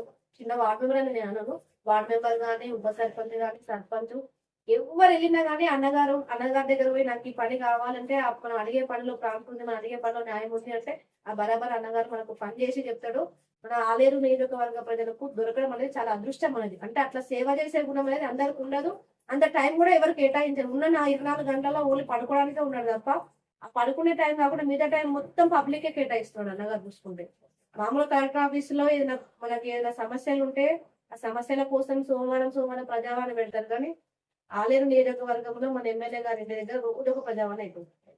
మెంబర్ అని నేను అనను, వార్డు మెంబర్ కానీ, ఉప సర్పంచ్ కానీ, సర్పంచ్ ఎవరు వెళ్ళినా కానీ అన్నగారి దగ్గర పోయి నాకు ఈ పని కావాలంటే మనం అడిగే పనిలో ప్రాంతం ఉంది, మనం అడిగే పనిలో న్యాయం ఉంది అంటే ఆ బరాబర్ అన్నగారు మనకు పని చేసి చెప్తాడు. మన ఆలేరు నియోజకవర్గ ప్రజలకు దొరకడం అనేది చాలా అదృష్టం అనేది. అంటే అట్లా సేవ చేసే గుణం అనేది అందరికి ఉండదు. అంత టైం కూడా ఎవరు కేటాయించారు. ఉన్న నా 24 గంటల్లో ఓన్లీ పడుకోవడానికే ఉన్నాడు తప్ప ఆ పడుకునే టైం కాకుండా మిగతా టైం మొత్తం పబ్లికే కేటాయిస్తున్నాడు అన్నగారు చూసుకుంటే. మామూలు కలెక్టర్ ఆఫీస్ లో ఏదైనా మనకి ఏదైనా సమస్యలు ఉంటే ఆ సమస్యల కోసం సోమవారం ప్రజావాణి పెడతారు. కానీ ఆలేరు నియోజకవర్గంలో మన ఎమ్మెల్యే గారి ఇంటి దగ్గర రోజు ఒక ప్రజావాణి అయిపోతుంది.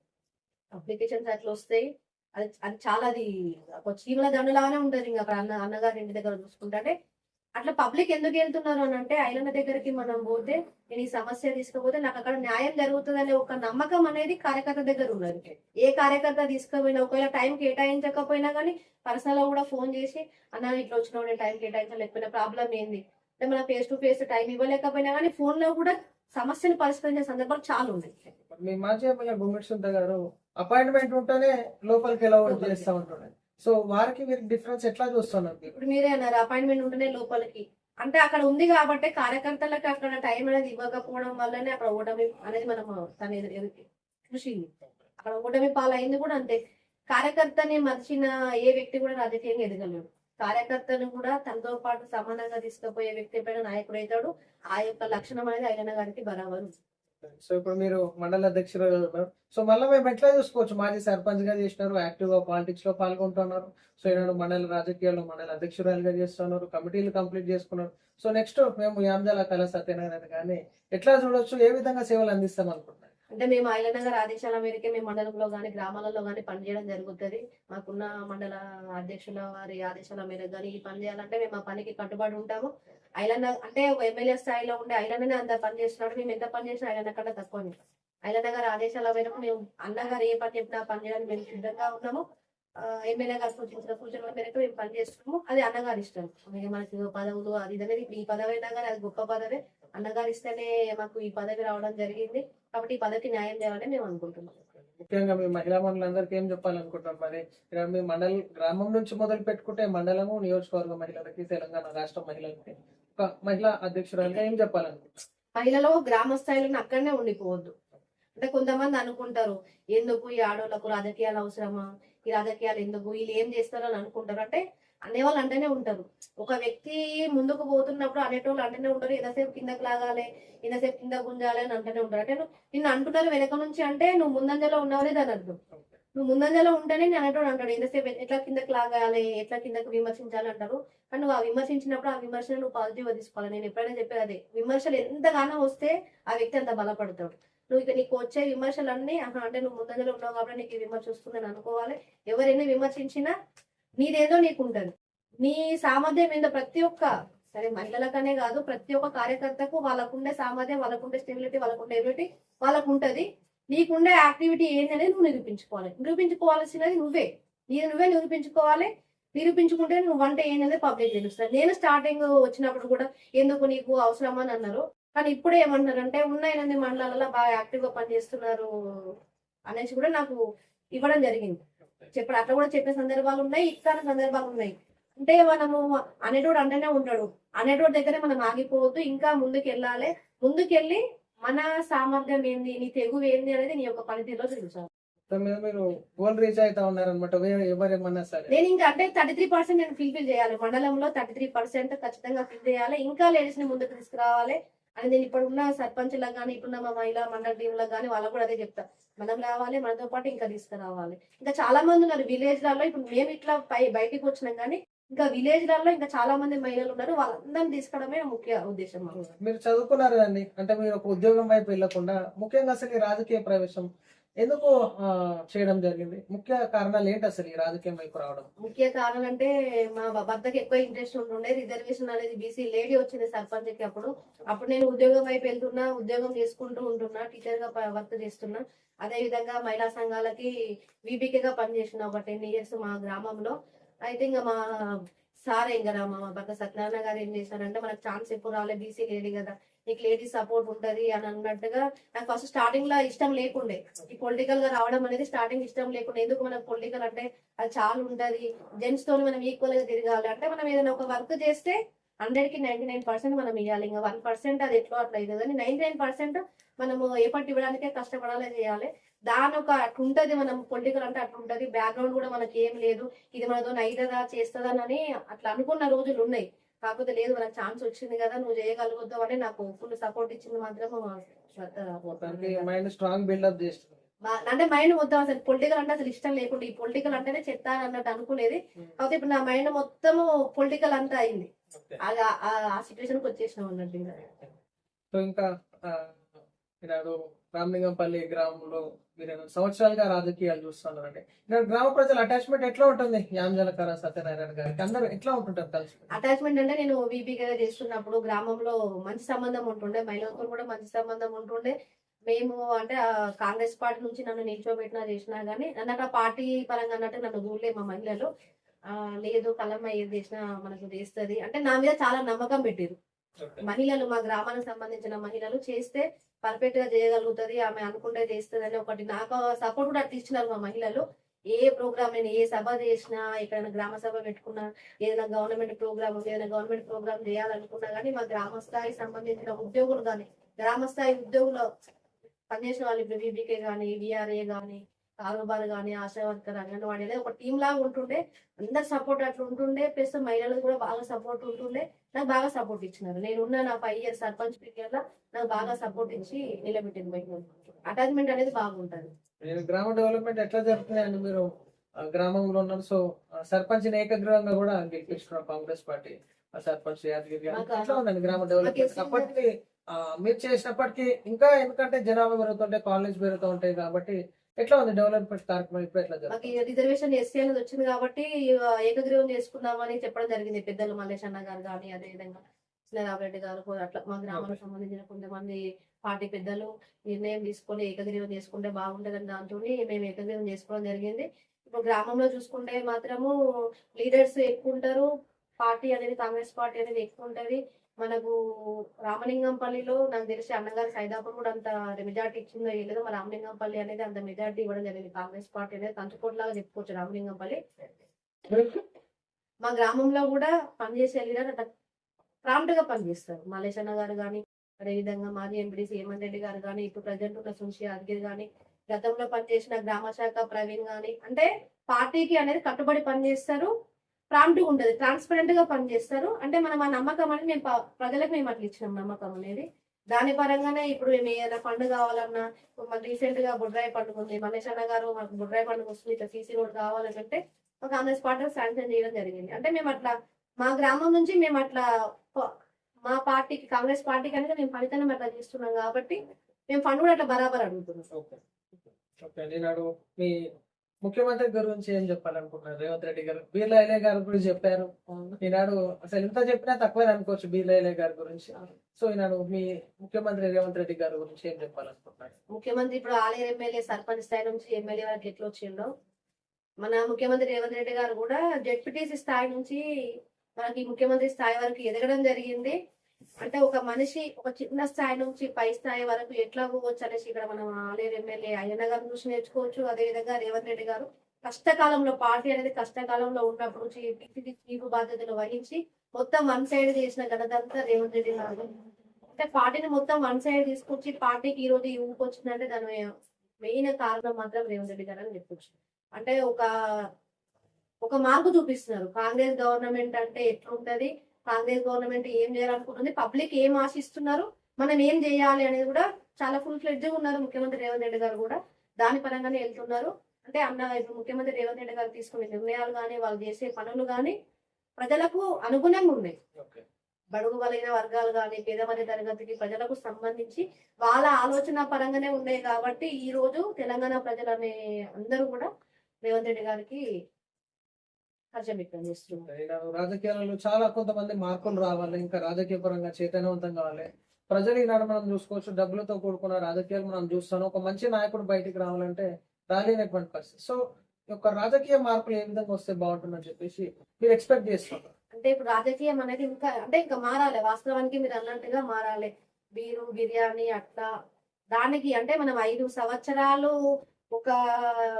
అప్లికేషన్స్ అట్లా వస్తాయి. అది చాలా ఒక చీమల దండులాగానే ఉంటది. ఇంకా అక్కడ అన్నగారి ఇంటి దగ్గర చూసుకుంటే అట్లా పబ్లిక్ ఎందుకు వెళ్తున్నారు అని అంటే ఐలన్న దగ్గరికి మనం పోతే నేను ఈ సమస్య తీసుకుపోతే నాకు అక్కడ న్యాయం జరుగుతుంది అనే ఒక నమ్మకం అనేది కార్యకర్త దగ్గర ఉన్నది. ఏ కార్యకర్త తీసుకుపోయినా ఒకవేళ టైం కేటాయించకపోయినా కానీ పర్సనల్ గా కూడా ఫోన్ చేసి అన్న ఇట్లా వచ్చిన నేను టైం కేటాయించలేకపోయినా ప్రాబ్లం ఏంది అంటే మన ఫేస్ టు ఫేస్ టైం ఇవ్వలేకపోయినా కానీ ఫోన్ లో కూడా సమస్యను పరిష్కరించే సందర్భాలు చాలా ఉన్నాయి. మీ మాజీ ఎమ్మెల్యే గుమ్మిడి సుందర్ గారు అపాయింట్మెంట్ ఉంటేనే లోపలికి ఎలా చేస్తా ఉంటున్నారు. సో వారికి మీరు డిఫరెన్స్ ఎట్లా చూస్తున్నారు? ఇప్పుడు మీరే అన్నారు అపాయింట్మెంట్ ఉంటేనే లోపలికి అంటే అక్కడ ఉంది కాబట్టి కార్యకర్తలకు అక్కడ టైం అనేది ఇవ్వకపోవడం వల్లనే అక్కడ ఓటమి అనేది మనం తన చూసింది. అక్కడ ఓటమి పాలైంది కూడా అంతే. కార్యకర్తని మర్చిన ఏ వ్యక్తి కూడా రాజకీయంగా ఎదగలేడు. కార్యకర్తను కూడా తనతో పాటు సమానంగా తీసుకుపోయే వ్యక్తి పైన నాయకుడు అవుతాడు. ఆ యొక్క లక్షణం అనేది ఐలన్న గారికి బరాబరు. సో ఇప్పుడు మీరు మండల అధ్యక్షులు ఉన్నారు. సో మళ్ళీ మేము ఎట్లా చూసుకోవచ్చు? మాజీ సర్పంచ్ గా చేసినారు, యాక్టివ్ గా పాలిటిక్స్ లో పాల్గొంటున్నారు. సో ఈనాడు మండల రాజకీయాల్లో మండల అధ్యక్షురాలుగా చేస్తున్నారు, కమిటీలు కంప్లీట్ చేసుకున్నారు. సో నెక్స్ట్ మేము యామజాల కళ సత్యనారాయణ గారిని ఎట్లా చూడొచ్చు, ఏ విధంగా సేవలు అందిస్తాం అనుకుంటున్నారు? అంటే మేము ఐలన్న గారి ఆదేశాల మేరకే మేము మండలంలో కానీ గ్రామాలలో కానీ పనిచేయడం జరుగుతుంది. మాకున్న మండల అధ్యక్షుల వారి ఆదేశాల మేరకు కానీ ఈ పని చేయాలంటే మేము ఆ పనికి కట్టుబడి ఉంటాము. ఐలన్న అంటే ఒక ఎమ్మెల్యే స్థాయిలో ఉండే ఐలన్ననే అంత పని చేస్తున్నాడు. మేము ఎంత పని చేసినా ఐలన్న కన్నా తక్కువ. ఐలన్న గారి ఆదేశాల మేరకు మేము అన్నగారు ఏ పని చెప్పినా పని చేయడానికి మేము సిద్ధంగా ఉన్నాము. ఎమ్మెల్యే గారు సూచించిన సూచనల మేరకు మేము పని చేస్తున్నాము. అది అన్నగారు ఇష్టం. మనకి పదవులు అది అనేది ఈ పదవి అయినా కానీ అది గొప్ప పదవే. అన్నగారు ఇస్తేనే మాకు ఈ పదవి రావడం జరిగింది. కాబట్టి ఈ పదవికి న్యాయం చేయాలని మేము అనుకుంటున్నాం. ముఖ్యంగా మీ మహిళా మండలందరికీ ఏం చెప్పాలనుకుంటున్నాం? మరి మీ మండల గ్రామం నుంచి మొదలు పెట్టుకుంటే మండలము, నియోజకవర్గ మహిళలకి, తెలంగాణ రాష్ట్ర మహిళలకి ఒక మహిళా అధ్యక్షురాలుగా ఏం చెప్పాలనుకుంటున్నాం? మహిళలు గ్రామ స్థాయిలో అక్కడనే ఉండిపోవద్దు. అంటే కొంతమంది అనుకుంటారు ఎందుకు ఈ ఆడవాళ్ళకు రాజకీయాలు అవసరమా, ఈ రాజకీయాలు ఎందుకు, వీళ్ళు ఏం చేస్తారు అని అనుకుంటారు. అంటే అనేవాళ్ళు అంటేనే ఉంటారు. ఒక వ్యక్తి ముందుకు పోతున్నప్పుడు అనేటోళ్ళు అంటేనే ఉంటారు. ఎంతసేపు కిందకు లాగాలి, ఎంతసేపు కింద గుంజాలి అని అంటేనే ఉంటారు. అంటే నిన్ను అంటున్నారు వెనక నుంచి అంటే నువ్వు ముందంజలో ఉన్నావనే దాని అర్థం. నువ్వు ముందంజలో ఉంటేనే నేను అనేటోడు అంటాడు ఎంతసేపు ఎట్లా కిందకు లాగాలి, ఎట్లా కిందకు విమర్శించాలి అంటారు. కానీ నువ్వు ఆ విమర్శించినప్పుడు ఆ విమర్శను నువ్వు పాజిటివ్ గా తీసుకోవాలి. నేను ఎప్పుడైనా చెప్పేది అదే, విమర్శలు ఎంతగానో వస్తే ఆ వ్యక్తి అంత బలపడతాడు. నువ్వు ఇక నీకు వచ్చే విమర్శలన్నీ అంటే నువ్వు ముందంజలో ఉన్నావు కాబట్టి నీకు విమర్శ వస్తుందని అనుకోవాలి. ఎవరైనా విమర్శించినా నీదేదో నీకు ఉంటది. నీ సామర్థ్యం ఏందో ప్రతి ఒక్క సరే మహిళలకనే కాదు ప్రతి ఒక్క కార్యకర్తకు వాళ్ళకుండే సామర్థ్యం, వాళ్ళకుండే స్టెబిలిటీ, వాళ్ళకుండే ఎబిలిటీ వాళ్ళకు ఉంటది. నీకుండే యాక్టివిటీ ఏంటి అనేది నువ్వు నిరూపించుకోవాలి. నిరూపించుకోవాల్సినది నువ్వే నిరూపించుకోవాలి. నిరూపించుకుంటే నువ్వు అంటే ఏంటనేది పబ్లిక్ తెలుస్తుంది. నేను స్టార్టింగ్ వచ్చినప్పుడు కూడా ఎందుకు నీకు అవసరమా అని అన్నారు. కానీ ఇప్పుడు ఏమంటారంటే ఉన్న 8 మండలాలలో బాగా యాక్టివ్ గా పనిచేస్తున్నారు అనేసి కూడా నాకు ఇవ్వడం జరిగింది. చెప్పడం అట్లా కూడా చెప్పే సందర్భాలు ఉన్నాయి, ఇట్లాంటి సందర్భాలు ఉన్నాయి. అంటే మనము అనేటోడు అంటేనే ఉంటాడు. అనేటోడి దగ్గరే మనం ఆగిపోవద్దు, ఇంకా ముందుకెళ్ళాలి. ముందుకెళ్ళి మన సామర్థ్యం ఏంది, నీ తెగువ ఏంది అనేది నీ యొక్క పనితీరులో తెలుసాలి. మీరు గోల్ రీచ్ అవుతా ఉన్నారనమాట. ఎవరేమన్నా సరే నేను ఇంకా అంటే 33% నేను ఫిల్ చేయాలి. మండలంలో 33% ఖచ్చితంగా ఫిల్ చేయాలి. ఇంకా లేడీస్ ని ముందుకు తీసుకురావాలి అని నేను ఇప్పుడున్న సర్పంచ్లకు కానీ ఇప్పుడున్న మా మహిళా మండల టీంలకు కానీ వాళ్ళకు కూడా అదే చెప్తా. మనం రావాలి, మనతో పాటు ఇంకా తీసుకురావాలి. ఇంకా చాలా మంది ఉన్నారు విలేజ్ లలో. ఇప్పుడు మేము ఇట్లా బయటికి వచ్చినాం కానీ ఇంకా విలేజ్ లలో ఇంకా చాలా మంది మహిళలు ఉన్నారు. వాళ్ళందరినీ తీసుకోవడమే ముఖ్య ఉద్దేశం. మీరు చదువుకున్నారు కదండి, అంటే మీరు ఒక ఉద్యోగం వైపు వెళ్ళకుండా ముఖ్యంగా అసలు ఈ రాజకీయ ప్రవేశం ఎందుకు చేయడం జరిగింది? ముఖ్య కారణాలు ఏంటి అసలు ఈ రాజకీయం వైపు రావడం? ముఖ్య కారణాలు అంటే మా భర్తకి ఎక్కువ ఇంట్రెస్ట్ ఉంటుండే. రిజర్వేషన్ అనేది బీసీ లేడీ వచ్చింది సర్పంచ్ కి. అప్పుడు నేను ఉద్యోగం వైపు వెళ్తున్నా, ఉద్యోగం చేసుకుంటూ ఉంటున్నా, టీచర్ గా వర్క్ చేస్తున్నా. అదే విధంగా మహిళా సంఘాలకి వీబీకేగా పనిచేసిన ఒక 10 years మా గ్రామంలో. అయితే ఇంకా మా సార్ మా భర్త సత్యనారాయణ గారు ఏం చేశారంటే మనకు ఛాన్స్ ఎప్పుడు రాలే, బీసీ లేడీ కదా, నీకు లేడీ సపోర్ట్ ఉంటది అని అన్నట్టుగా. నాకు ఫస్ట్ స్టార్టింగ్ లో ఇష్టం లేకుండే ఈ పొలిటికల్ గా రావడం అనేది. స్టార్టింగ్ ఇష్టం లేకుండే. ఎందుకు మనకు పొలిటికల్ అంటే అది చాలా ఉంటది, జెంట్స్ తో మనం ఈక్వల్ గా తిరగాలి. అంటే మనం ఏదైనా ఒక వర్క్ చేస్తే 100కి 99% మనం ఇవ్వాలి. ఇంకా 1% అది ఎట్లా అట్లా అవుతుంది కానీ 99% మనము ఏపట్టి ఇవ్వడానికే కష్టపడాలి చేయాలి. దాని ఒక అట్లుంటది. మనం పొలిటికల్ అంటే అట్లుంటది. బ్యాక్గ్రౌండ్ కూడా మనకి ఏం లేదు. ఇది మనతో అయితదా చేస్తుందా అని అట్లా అనుకున్న రోజులు ఉన్నాయి. కాకపోతే లేదు, మనకు ఛాన్స్ వచ్చింది కదా, నువ్వు చేయగలుగుతావు అని నాకు ఫుల్ సపోర్ట్ ఇచ్చింది మాత్రం మొత్తానికి మైండ్ స్ట్రాంగ్ బిల్డప్ చేస్తుంది. అంటే మైండ్ మొత్తం అసలు పొలిటికల్ అంటే అసలు ఇష్టం లేకుండా ఈ పొలిటికల్ అంటేనే చెత్త అన్నట్టు అనుకునేది. కాకపోతే ఇప్పుడు నా మైండ్ మొత్తము పొలిటికల్ అంతా అయింది. ఆ సిచ్యువేషన్ కి వచ్చేసినాం అన్నట్టు. సో ఇంకా ఈనాడు రామలింగంపల్లి గ్రామంలో మీరు సంవత్సరాలుగా రాజకీయాలు చూస్తున్నారండి. ఇక్కడ గ్రామ ప్రజల అటాచ్మెంట్ ఎట్లా ఉంటుంది యామజలకర సత్యనారాయణ గారికి? అందరూ ఎట్లా ఉంటుంటారు కలిసి? అటాచ్మెంట్ అంటే నేను వీపీగా చేస్తున్నప్పుడు గ్రామంలో మంచి సంబంధం ఉంటుండే, మహిళలతో కూడా మంచి సంబంధం ఉంటుండే. మేము అంటే కాంగ్రెస్ పార్టీ నుంచి నన్ను నిల్చోబెట్టినా చేసినా గానీ నాకు ఆ పార్టీ పరంగా అన్నట్టు నన్ను చూడలే మా మహిళలు. లేదు కలమ్మ ఏది చేసినా మనకు చేస్తుంది అంటే నా మీద చాలా నమ్మకం పెట్టారు మహిళలు. మా గ్రామానికి సంబంధించిన మహిళలు చేస్తే పర్ఫెక్ట్ గా చేయగలుగుతుంది, ఆమె అనుకుంటే చేస్తుంది అని ఒకటి నాకు సపోర్ట్ కూడా అట్లా ఇచ్చినారు మా మహిళలు. ఏ ప్రోగ్రామ్ నేను ఏ సభ చేసినా, ఎక్కడైనా గ్రామ సభ పెట్టుకున్నా, ఏదైనా గవర్నమెంట్ ప్రోగ్రామ్ చేయాలనుకున్నా కానీ మా గ్రామ స్థాయి సంబంధించిన ఉద్యోగులు కానీ, గ్రామ స్థాయి ఉద్యోగులు పనిచేసిన వాళ్ళు ఇప్పుడు విబికే కానీ, విఆర్ఏ కానీ, కారోబార్ కానీ, ఆశా వర్కర్, అంగన్వాడీ అనేది ఒక టీం లాగా ఉంటుండే. అందరు సపోర్ట్ అట్లా ఉంటుండే. ప్లస్ మహిళలకు కూడా బాగా సపోర్ట్ ఉంటుండే. నాకు బాగా సపోర్ట్ ఇచ్చినారు. నేనున్న నా 5 years సర్పంచ్ పీరియడ్ లో నాకు బాగా సపోర్ట్ ఇచ్చి నిలబెట్టింది మహిళలు. అటాచ్మెంట్ అనేది బాగుంటది. గ్రామ డెవలప్మెంట్ ఎట్లా జరుగుతున్నాయండి? మీరు గ్రామంలో ఉన్నారు. సో సర్పంచ్ ఏకగ్రీవంగా కూడా గెలిపించుకున్నారు కాంగ్రెస్ పార్టీ సర్పంచ్ యాదగిరి గారు. ఎట్లా ఉందండి గ్రామ డెవలప్మెంట్? అప్పటికి మీరు చేసినప్పటికీ ఇంకా ఎందుకంటే జనాభా పెరుగుతుంటే కాలేజ్ పెరుగుతూ ఉంటాయి కాబట్టి ఎట్లా ఉంది డెవలప్మెంట్ కార్యక్రమం ఇప్పుడు ఎట్లా జరుగుతుంది? మాకు రిజర్వేషన్ ఎస్సీ అనేది వచ్చింది కాబట్టి ఏకగ్రీవం చేసుకుందామని చెప్పడం జరిగింది పెద్దలు మల్లేష్ అన్న గారు కానీ, అదేవిధంగా చిన్నరామరెడ్డి గారు కూడా అట్లా మా గ్రామానికి సంబంధించిన కొంతమంది పార్టీ పెద్దలు నిర్ణయం తీసుకొని ఏకగ్రీవం చేసుకుంటే బాగుంటుందని దాంతో మేము ఏకగ్రీవం చేసుకోవడం జరిగింది. ఇప్పుడు గ్రామంలో చూసుకుంటే మాత్రము లీడర్స్ ఎక్కువ ఉంటారు. పార్టీ అనేది కాంగ్రెస్ పార్టీ అనేది ఎక్కువ ఉంటది. మనకు రామలింగంపల్లిలో నాకు తెలిసి అన్నగారు సైదాపూర్ కూడా అంత మెజార్టీ ఇచ్చిందో లేదో, మా రామలింగంపల్లి అనేది అంత మెజార్టీ ఇవ్వడం జరిగింది. కాంగ్రెస్ పార్టీ అనేది కంచుకోట్లాగా చెప్పుకోవచ్చు రామలింగంపల్లి. మా గ్రామంలో కూడా పనిచేసే లీడర్ అట్లా ప్రాంప్ట్ గా పనిచేస్తారు. మల్లేష్ అన్న గారు కానీ, అదేవిధంగా మాజీ ఎంపీడీసీ హేమంత్ రెడ్డి గారు కానీ, ఇప్పుడు ప్రజెంట్ ఉన్న సుంషి యాదగిరి కానీ, గతంలో పనిచేసిన గ్రామ శాఖ ప్రవీణ్ కానీ, అంటే పార్టీకి అనేది కట్టుబడి పనిచేస్తారు. ప్రాంప్ట్ ఉంటది, ట్రాన్స్పరెంట్ గా పనిచేస్తారు. అంటే మనం ఆ నమ్మకం అనేది మేము ప్రజలకు మేము అట్లా ఇచ్చినాం నమ్మకం అనేది. దాని పరంగానే ఇప్పుడు మేము ఏదైనా ఫండ్ కావాలన్నా, రీసెంట్ గా బుడ్రాయి పండుగ ఉంది, మల్లేష్ అన్న గారు మాకు బుడ్రాయి పండుగ వస్తుంది, ఇట్లా సీసీ రోడ్ కావాలంటే ఒక కాంగ్రెస్ పార్టీ శాంక్షన్ చేయడం జరిగింది. అంటే మేము అట్లా మా గ్రామం నుంచి మేము అట్లా మా పార్టీకి కాంగ్రెస్ పార్టీకి అనేది మేము ఫలితాన్ని అట్లా చేస్తున్నాం కాబట్టి మేము ఫండ్ కూడా అట్లా బరాబర్ అడుగుతున్నాం. నేను మీ ముఖ్యమంత్రి గురించి ఏం చెప్పాలనుకుంటున్నారు? రేవంత్ రెడ్డి గారు బీర్లా గారి గురించి చెప్పారు. ఈనాడు అసలు ఎంత చెప్పినా తక్కువే అనుకోవచ్చు బీర్లా గారి గురించి. సో ఈనాడు మీ ముఖ్యమంత్రి రేవంత్ రెడ్డి గారి గురించి ఏం చెప్పాలనుకుంటున్నారు? ముఖ్యమంత్రి ఇప్పుడు ఆలయ ఎమ్మెల్యే సర్పంచ్ స్థాయి నుంచి ఎమ్మెల్యే వరకు ఎట్లా వచ్చిండో, మన ముఖ్యమంత్రి రేవంత్ రెడ్డి గారు కూడా జెడ్పీటీసీ స్థాయి నుంచి మనకి ముఖ్యమంత్రి స్థాయి వరకు ఎదగడం జరిగింది. అంటే ఒక మనిషి ఒక చిన్న స్థాయి నుంచి పై స్థాయి వరకు ఎట్లా పోవచ్చు అనేసి ఇక్కడ మనం ఆలేరు ఎమ్మెల్యే అయ్యన్న గారిని చూసి నేర్చుకోవచ్చు. అదేవిధంగా రేవంత్ రెడ్డి గారు కష్టకాలంలో పార్టీ అనేది కష్టకాలంలో ఉన్నప్పుడు చీఫ్ బాధ్యతలు వహించి మొత్తం 1 side చేసిన ఘనతంతా రేవంత్ రెడ్డి గారు. అంటే పార్టీని మొత్తం 1 side తీసుకొచ్చి పార్టీకి ఈ రోజు ఊపు వచ్చిందంటే దాని మెయిన్ కారణం మాత్రం రేవంత్ రెడ్డి గారు అని చెప్పొచ్చు. అంటే ఒక మార్పు చూపిస్తున్నారు. కాంగ్రెస్ గవర్నమెంట్ అంటే ఎట్లుంటది, కాంగ్రెస్ గవర్నమెంట్ ఏం చేయాలనుకుంటుంది, పబ్లిక్ ఏం ఆశిస్తున్నారు, మనం ఏం చేయాలి అనేది కూడా చాలా ఫుల్ ఫ్లెడ్జ్ గా ఉన్నారు ముఖ్యమంత్రి రేవంత్ రెడ్డి గారు కూడా. దాని పరంగానే వెళ్తున్నారు. అంటే ఇప్పుడు ముఖ్యమంత్రి రేవంత్ రెడ్డి గారు తీసుకునే నిర్ణయాలు కానీ, వాళ్ళు చేసే పనులు కానీ ప్రజలకు అనుగుణంగా ఉన్నాయి. బడుగు బలైన వర్గాలు కానీ, పేద మధ్య తరగతికి ప్రజలకు సంబంధించి వాళ్ళ ఆలోచన పరంగానే ఉన్నాయి. కాబట్టి ఈ రోజు తెలంగాణ ప్రజలనే అందరూ కూడా రేవంత్ రెడ్డి గారికి రాజకీయాలలో చాలా కొంతమంది మార్పులు రావాలి, ఇంకా రాజకీయ పరంగా చైతన్యవంతం కావాలి. ప్రజలు ఈనాడు మనం చూసుకోవచ్చు, డబ్బులతో కూడుకున్న రాజకీయాలు మనం చూస్తాను. ఒక మంచి నాయకుడు బయటికి రావాలంటే రాలేనటువంటి పరిస్థితి. సో ఒక రాజకీయ మార్పులు ఏ విధంగా వస్తే బాగుంటుందని చెప్పేసి మీరు ఎక్స్పెక్ట్ చేస్తున్నారు? అంటే ఇప్పుడు రాజకీయం అనేది ఇంకా మారాలి. వాస్తవానికి మీరు అన్నట్టుగా మారాలి. బీరు బిర్యానీ అట్లా దానికి అంటే మనం 5 సంవత్సరాలు ఒక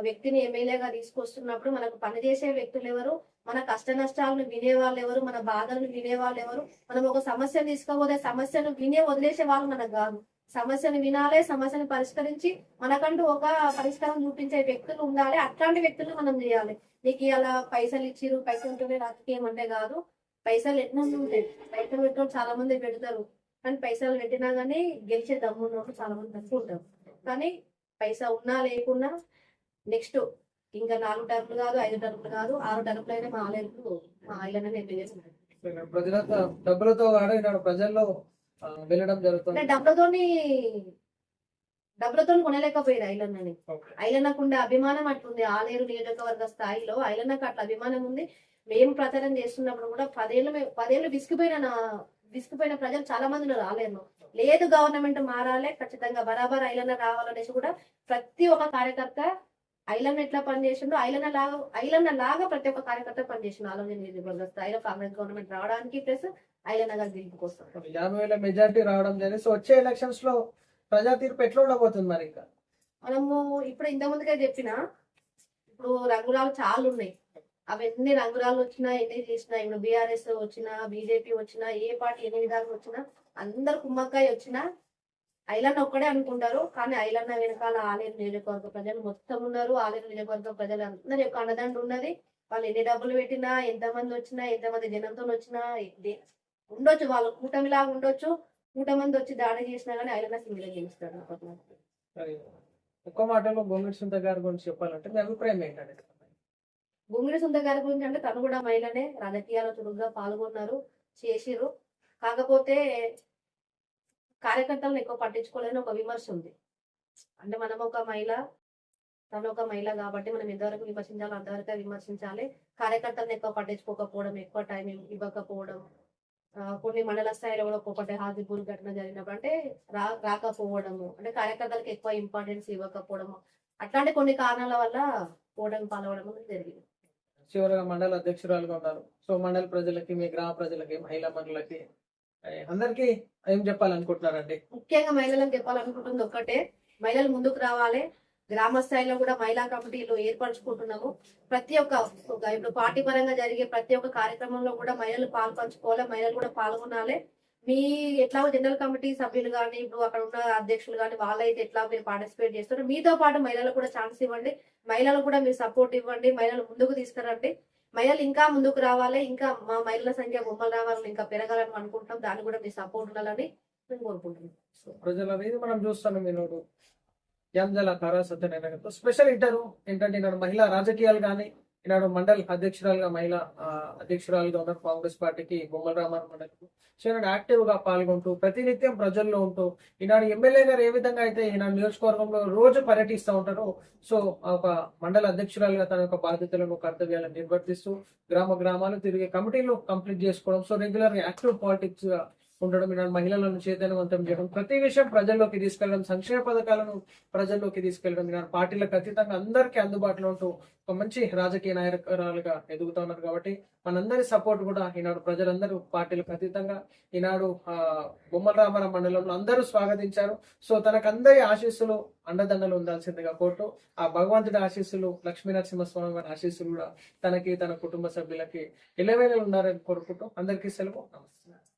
వ్యక్తిని ఎమ్మెల్యేగా తీసుకొస్తున్నప్పుడు మనకు పనిచేసే వ్యక్తులు ఎవరు, మన కష్ట నష్టాలను వినేవాళ్ళు ఎవరు, మన బాధలను వినేవాళ్ళు ఎవరు? మనం ఒక సమస్యను తీసుకోబోతే సమస్యను వినే వదిలేసే వాళ్ళు మనకు కాదు. సమస్యను వినాలి, సమస్యను పరిష్కరించి మనకంటూ ఒక పరిష్కారం చూపించే వ్యక్తులు ఉండాలి. అట్లాంటి వ్యక్తులు మనం చేయాలి. నీకు ఇలా పైసలు ఇచ్చిరు, పైసలు ఉంటేనే రాజకీయం అంటే కాదు. పైసలు ఎన్నో ఉంటాయి, పైసలు పెట్టడం చాలా మంది పెడతారు, కానీ పైసలు పెట్టినా కానీ గెలిచే దమ్మున్నోళ్ళు చాలా మంది తక్కువ ఉంటారు. కానీ పైసా ఉన్నా లేకున్నా నెక్స్ట్ ఇంకా 4 టర్ములు కాదు, 5 టర్ములు కాదు, 6 టర్ములు అయినా మా ఆలయాలకు మా ఆలయాన్ని ఎంపిక ప్రజలతో డబ్బులతో కాదు ఈనాడు ప్రజల్లో వెళ్ళడం అంటే జరుగుతుంది. డబ్బులతో కొనలేకపోయారు ఐలన్నని. Okay. ఐలన్నకు ఉండే అభిమానం అట్లుంది. ఆలేరు నియోజకవర్గ స్థాయిలో ఐలన్నకు అట్లా అభిమానం ఉంది. మేము ప్రచారం చేస్తున్నప్పుడు కూడా 10 ఏళ్ళు విసిగిపోయిన ప్రజలు చాలా మంది ఉన్నారు ఆలేరులో. లేదు గవర్నమెంట్ మారాలి, ఖచ్చితంగా బరాబర్ ఐలన్న రావాలనేసి కూడా ప్రతి ఒక్క కార్యకర్త ఐలన్న ఎట్లా పనిచేసిండో ఐలన్న లాగా ప్రతి ఒక్క కార్యకర్త పనిచేసిండు. ఆలోచన నియోజకవర్గ స్థాయిలో కాంగ్రెస్ గవర్నమెంట్ రావడానికి ప్లస్ ఐలన్న గారి గెలుపు కోసం 50,000 మెజార్టీ రావడం జరిగింది. సో వచ్చే ఎలక్షన్స్ లో ప్రజా తీర్పు ఎట్లా ఉండబోతుంది మరి? ఇంకా మనము ఇప్పుడు ఇంత ముందుగా చెప్పిన ఇప్పుడు రంగురాలు చాలా ఉన్నాయి. అవి ఎన్ని రంగురాలు వచ్చినా ఎన్ని చేసినా, ఇప్పుడు బీఆర్ఎస్ వచ్చినా, బీజేపీ వచ్చినా, ఏ పార్టీ ఎన్ని విధాలు వచ్చినా, అందరు కుమ్మక్కాయ వచ్చినా ఐలన్న ఒక్కడే అనుకుంటారు. కానీ ఐలన్న వెనకాల ఆలేరు నియోజకవర్గ ప్రజలు మొత్తం ఉన్నారు. ఆలేరు నియోజకవర్గ ప్రజలు అందరి యొక్క అండదండ ఉన్నది. వాళ్ళు ఎన్ని డబ్బులు పెట్టినా, ఎంతమంది వచ్చినా, ఎంతమంది జనంతో వచ్చినా ఉండొచ్చు, వాళ్ళు కూటమిలాగా ఉండొచ్చు. కూటమంది వచ్చి దాడి చేసినా కానీ ఐలన్న సింగిల్ గెలుస్తాడు. మరి ఒక్క మాటలో గొంగిడి సుంత గారి గురించి చెప్పాలంటే మీ అభిప్రాయం ఏంటంటే? గుంగిడి సుందర్ గారి గురించి అంటే తను కూడా మహిళనే, రాజకీయాల్లో చురుగ్గా పాల్గొన్నారు, చేసిర్రు. కాకపోతే కార్యకర్తలను ఎక్కువ పట్టించుకోలేని ఒక విమర్శ ఉంది. అంటే మనం ఒక మహిళ, తను ఒక మహిళ కాబట్టి మనం ఎంతవరకు విమర్శించాలో అంతవరకు విమర్శించాలి. కార్యకర్తలను ఎక్కువ పట్టించుకోకపోవడం, ఎక్కువ టైం ఇవ్వకపోవడం, కొన్ని మండల స్థాయిలో కూడా ఒక్కొక్కటి హాజీపూర్ ఘటన జరిగినప్పుడు అంటే రాకపోవడము, అంటే కార్యకర్తలకు ఎక్కువ ఇంపార్టెన్స్ ఇవ్వకపోవడము, అట్లాంటి కొన్ని కారణాల వల్ల ఓటమి పాల్గొనడం జరిగింది. చివరిగా మండల అధ్యక్షురాలుగా ఉన్నారు. సో మండల ప్రజలకి, మీ గ్రామ ప్రజలకి, మహిళా మనులకి అందరికి ఏం చెప్పాలనుకుంటున్నారండి? ముఖ్యంగా మహిళలకు చెప్పాలనుకుంటుంది ఒక్కటే, మహిళలు ముందుకు రావాలి. గ్రామ స్థాయిలో కూడా మహిళా కమిటీలు ఏర్పరచుకుంటున్నాము. ప్రతి ఒక్క ఇప్పుడు పార్టీ పరంగా జరిగే ప్రతి ఒక్క కార్యక్రమంలో కూడా మహిళలు పాల్పంచుకోవాలి, మహిళలు కూడా పాల్గొనాలి. మీ ఎట్లా జనరల్ కమిటీ సభ్యులు కానీ, ఇప్పుడు అక్కడ ఉన్న అధ్యక్షులు కానీ, వాళ్ళైతే ఎట్లా మీరు పార్టిసిపేట్ చేస్తారు, మీతో పాటు మహిళలకు కూడా ఛాన్స్ ఇవ్వండి, మహిళలకు కూడా మీరు సపోర్ట్ ఇవ్వండి, మహిళలు ముందుకు తీసుకురండి. మహిళలు ఇంకా ముందుకు రావాలి, ఇంకా మా మహిళల సంఖ్య బొమ్మలు రావాలని ఇంకా పెరగాలని అనుకుంటున్నాం. దాన్ని కూడా మీ సపోర్ట్ ఉండాలని మేము కోరుకుంటున్నాం. ప్రజల అనేది మనం చూస్తున్నాం. ఈనాడు యాంజల కారా సత్యనారాయణతో స్పెషల్ ఇంటర్వ్యూ ఏంటంటే ఈనాడు మహిళా రాజకీయాలు కానీ, ఈనాడు మండల్ అధ్యక్షురాలుగా మహిళా అధ్యక్షురాలుగా ఉన్నారు కాంగ్రెస్ పార్టీకి బొమ్మల రామారావు మండలికి. సో ఈనాడు యాక్టివ్ గా పాల్గొంటూ ప్రతినిత్యం ప్రజల్లో ఉంటూ ఈనాడు ఎమ్మెల్యే గారు ఏ విధంగా అయితే ఈనాడు నియోజకవర్గంలో రోజు పర్యటిస్తూ ఉంటారో, సో ఒక మండల అధ్యక్షురాలుగా తన యొక్క బాధ్యతలను, కర్తవ్యాలను నిర్వర్తిస్తూ గ్రామాలు తిరిగే కమిటీలు కంప్లీట్ చేసుకోవడం, సో రెగ్యులర్ గా యాక్టివ్ పాలిటిక్స్ గా ఉండడం, ఈనాడు మహిళలను చైతన్యవంతం చేయడం, ప్రతి విషయం ప్రజల్లోకి తీసుకెళ్లడం, సంక్షేమ పథకాలను ప్రజల్లోకి తీసుకెళ్లడం, ఈనాడు పార్టీలకు అతీతంగా అందరికీ అందుబాటులో ఉంటూ ఒక మంచి రాజకీయ నాయకురాలుగా ఎదుగుతా ఉన్నారు. కాబట్టి మనందరి సపోర్ట్ కూడా ఈనాడు ప్రజలందరూ పార్టీలకు అతీతంగా ఈనాడు బొమ్మల రామారావు మండలంలో అందరూ స్వాగతించారు. సో తనకు అందరి ఆశీస్సులు, అండదండలు ఉండాల్సిందిగా కోరుతూ ఆ భగవంతుడి ఆశీస్సులు, లక్ష్మీ నరసింహస్వామి వారి ఆశీస్సులు కూడా తనకి, తన కుటుంబ సభ్యులకి ఎల్లవేళలు ఉన్నారని కోరుకుంటూ అందరికీ సెలవు. నమస్తే.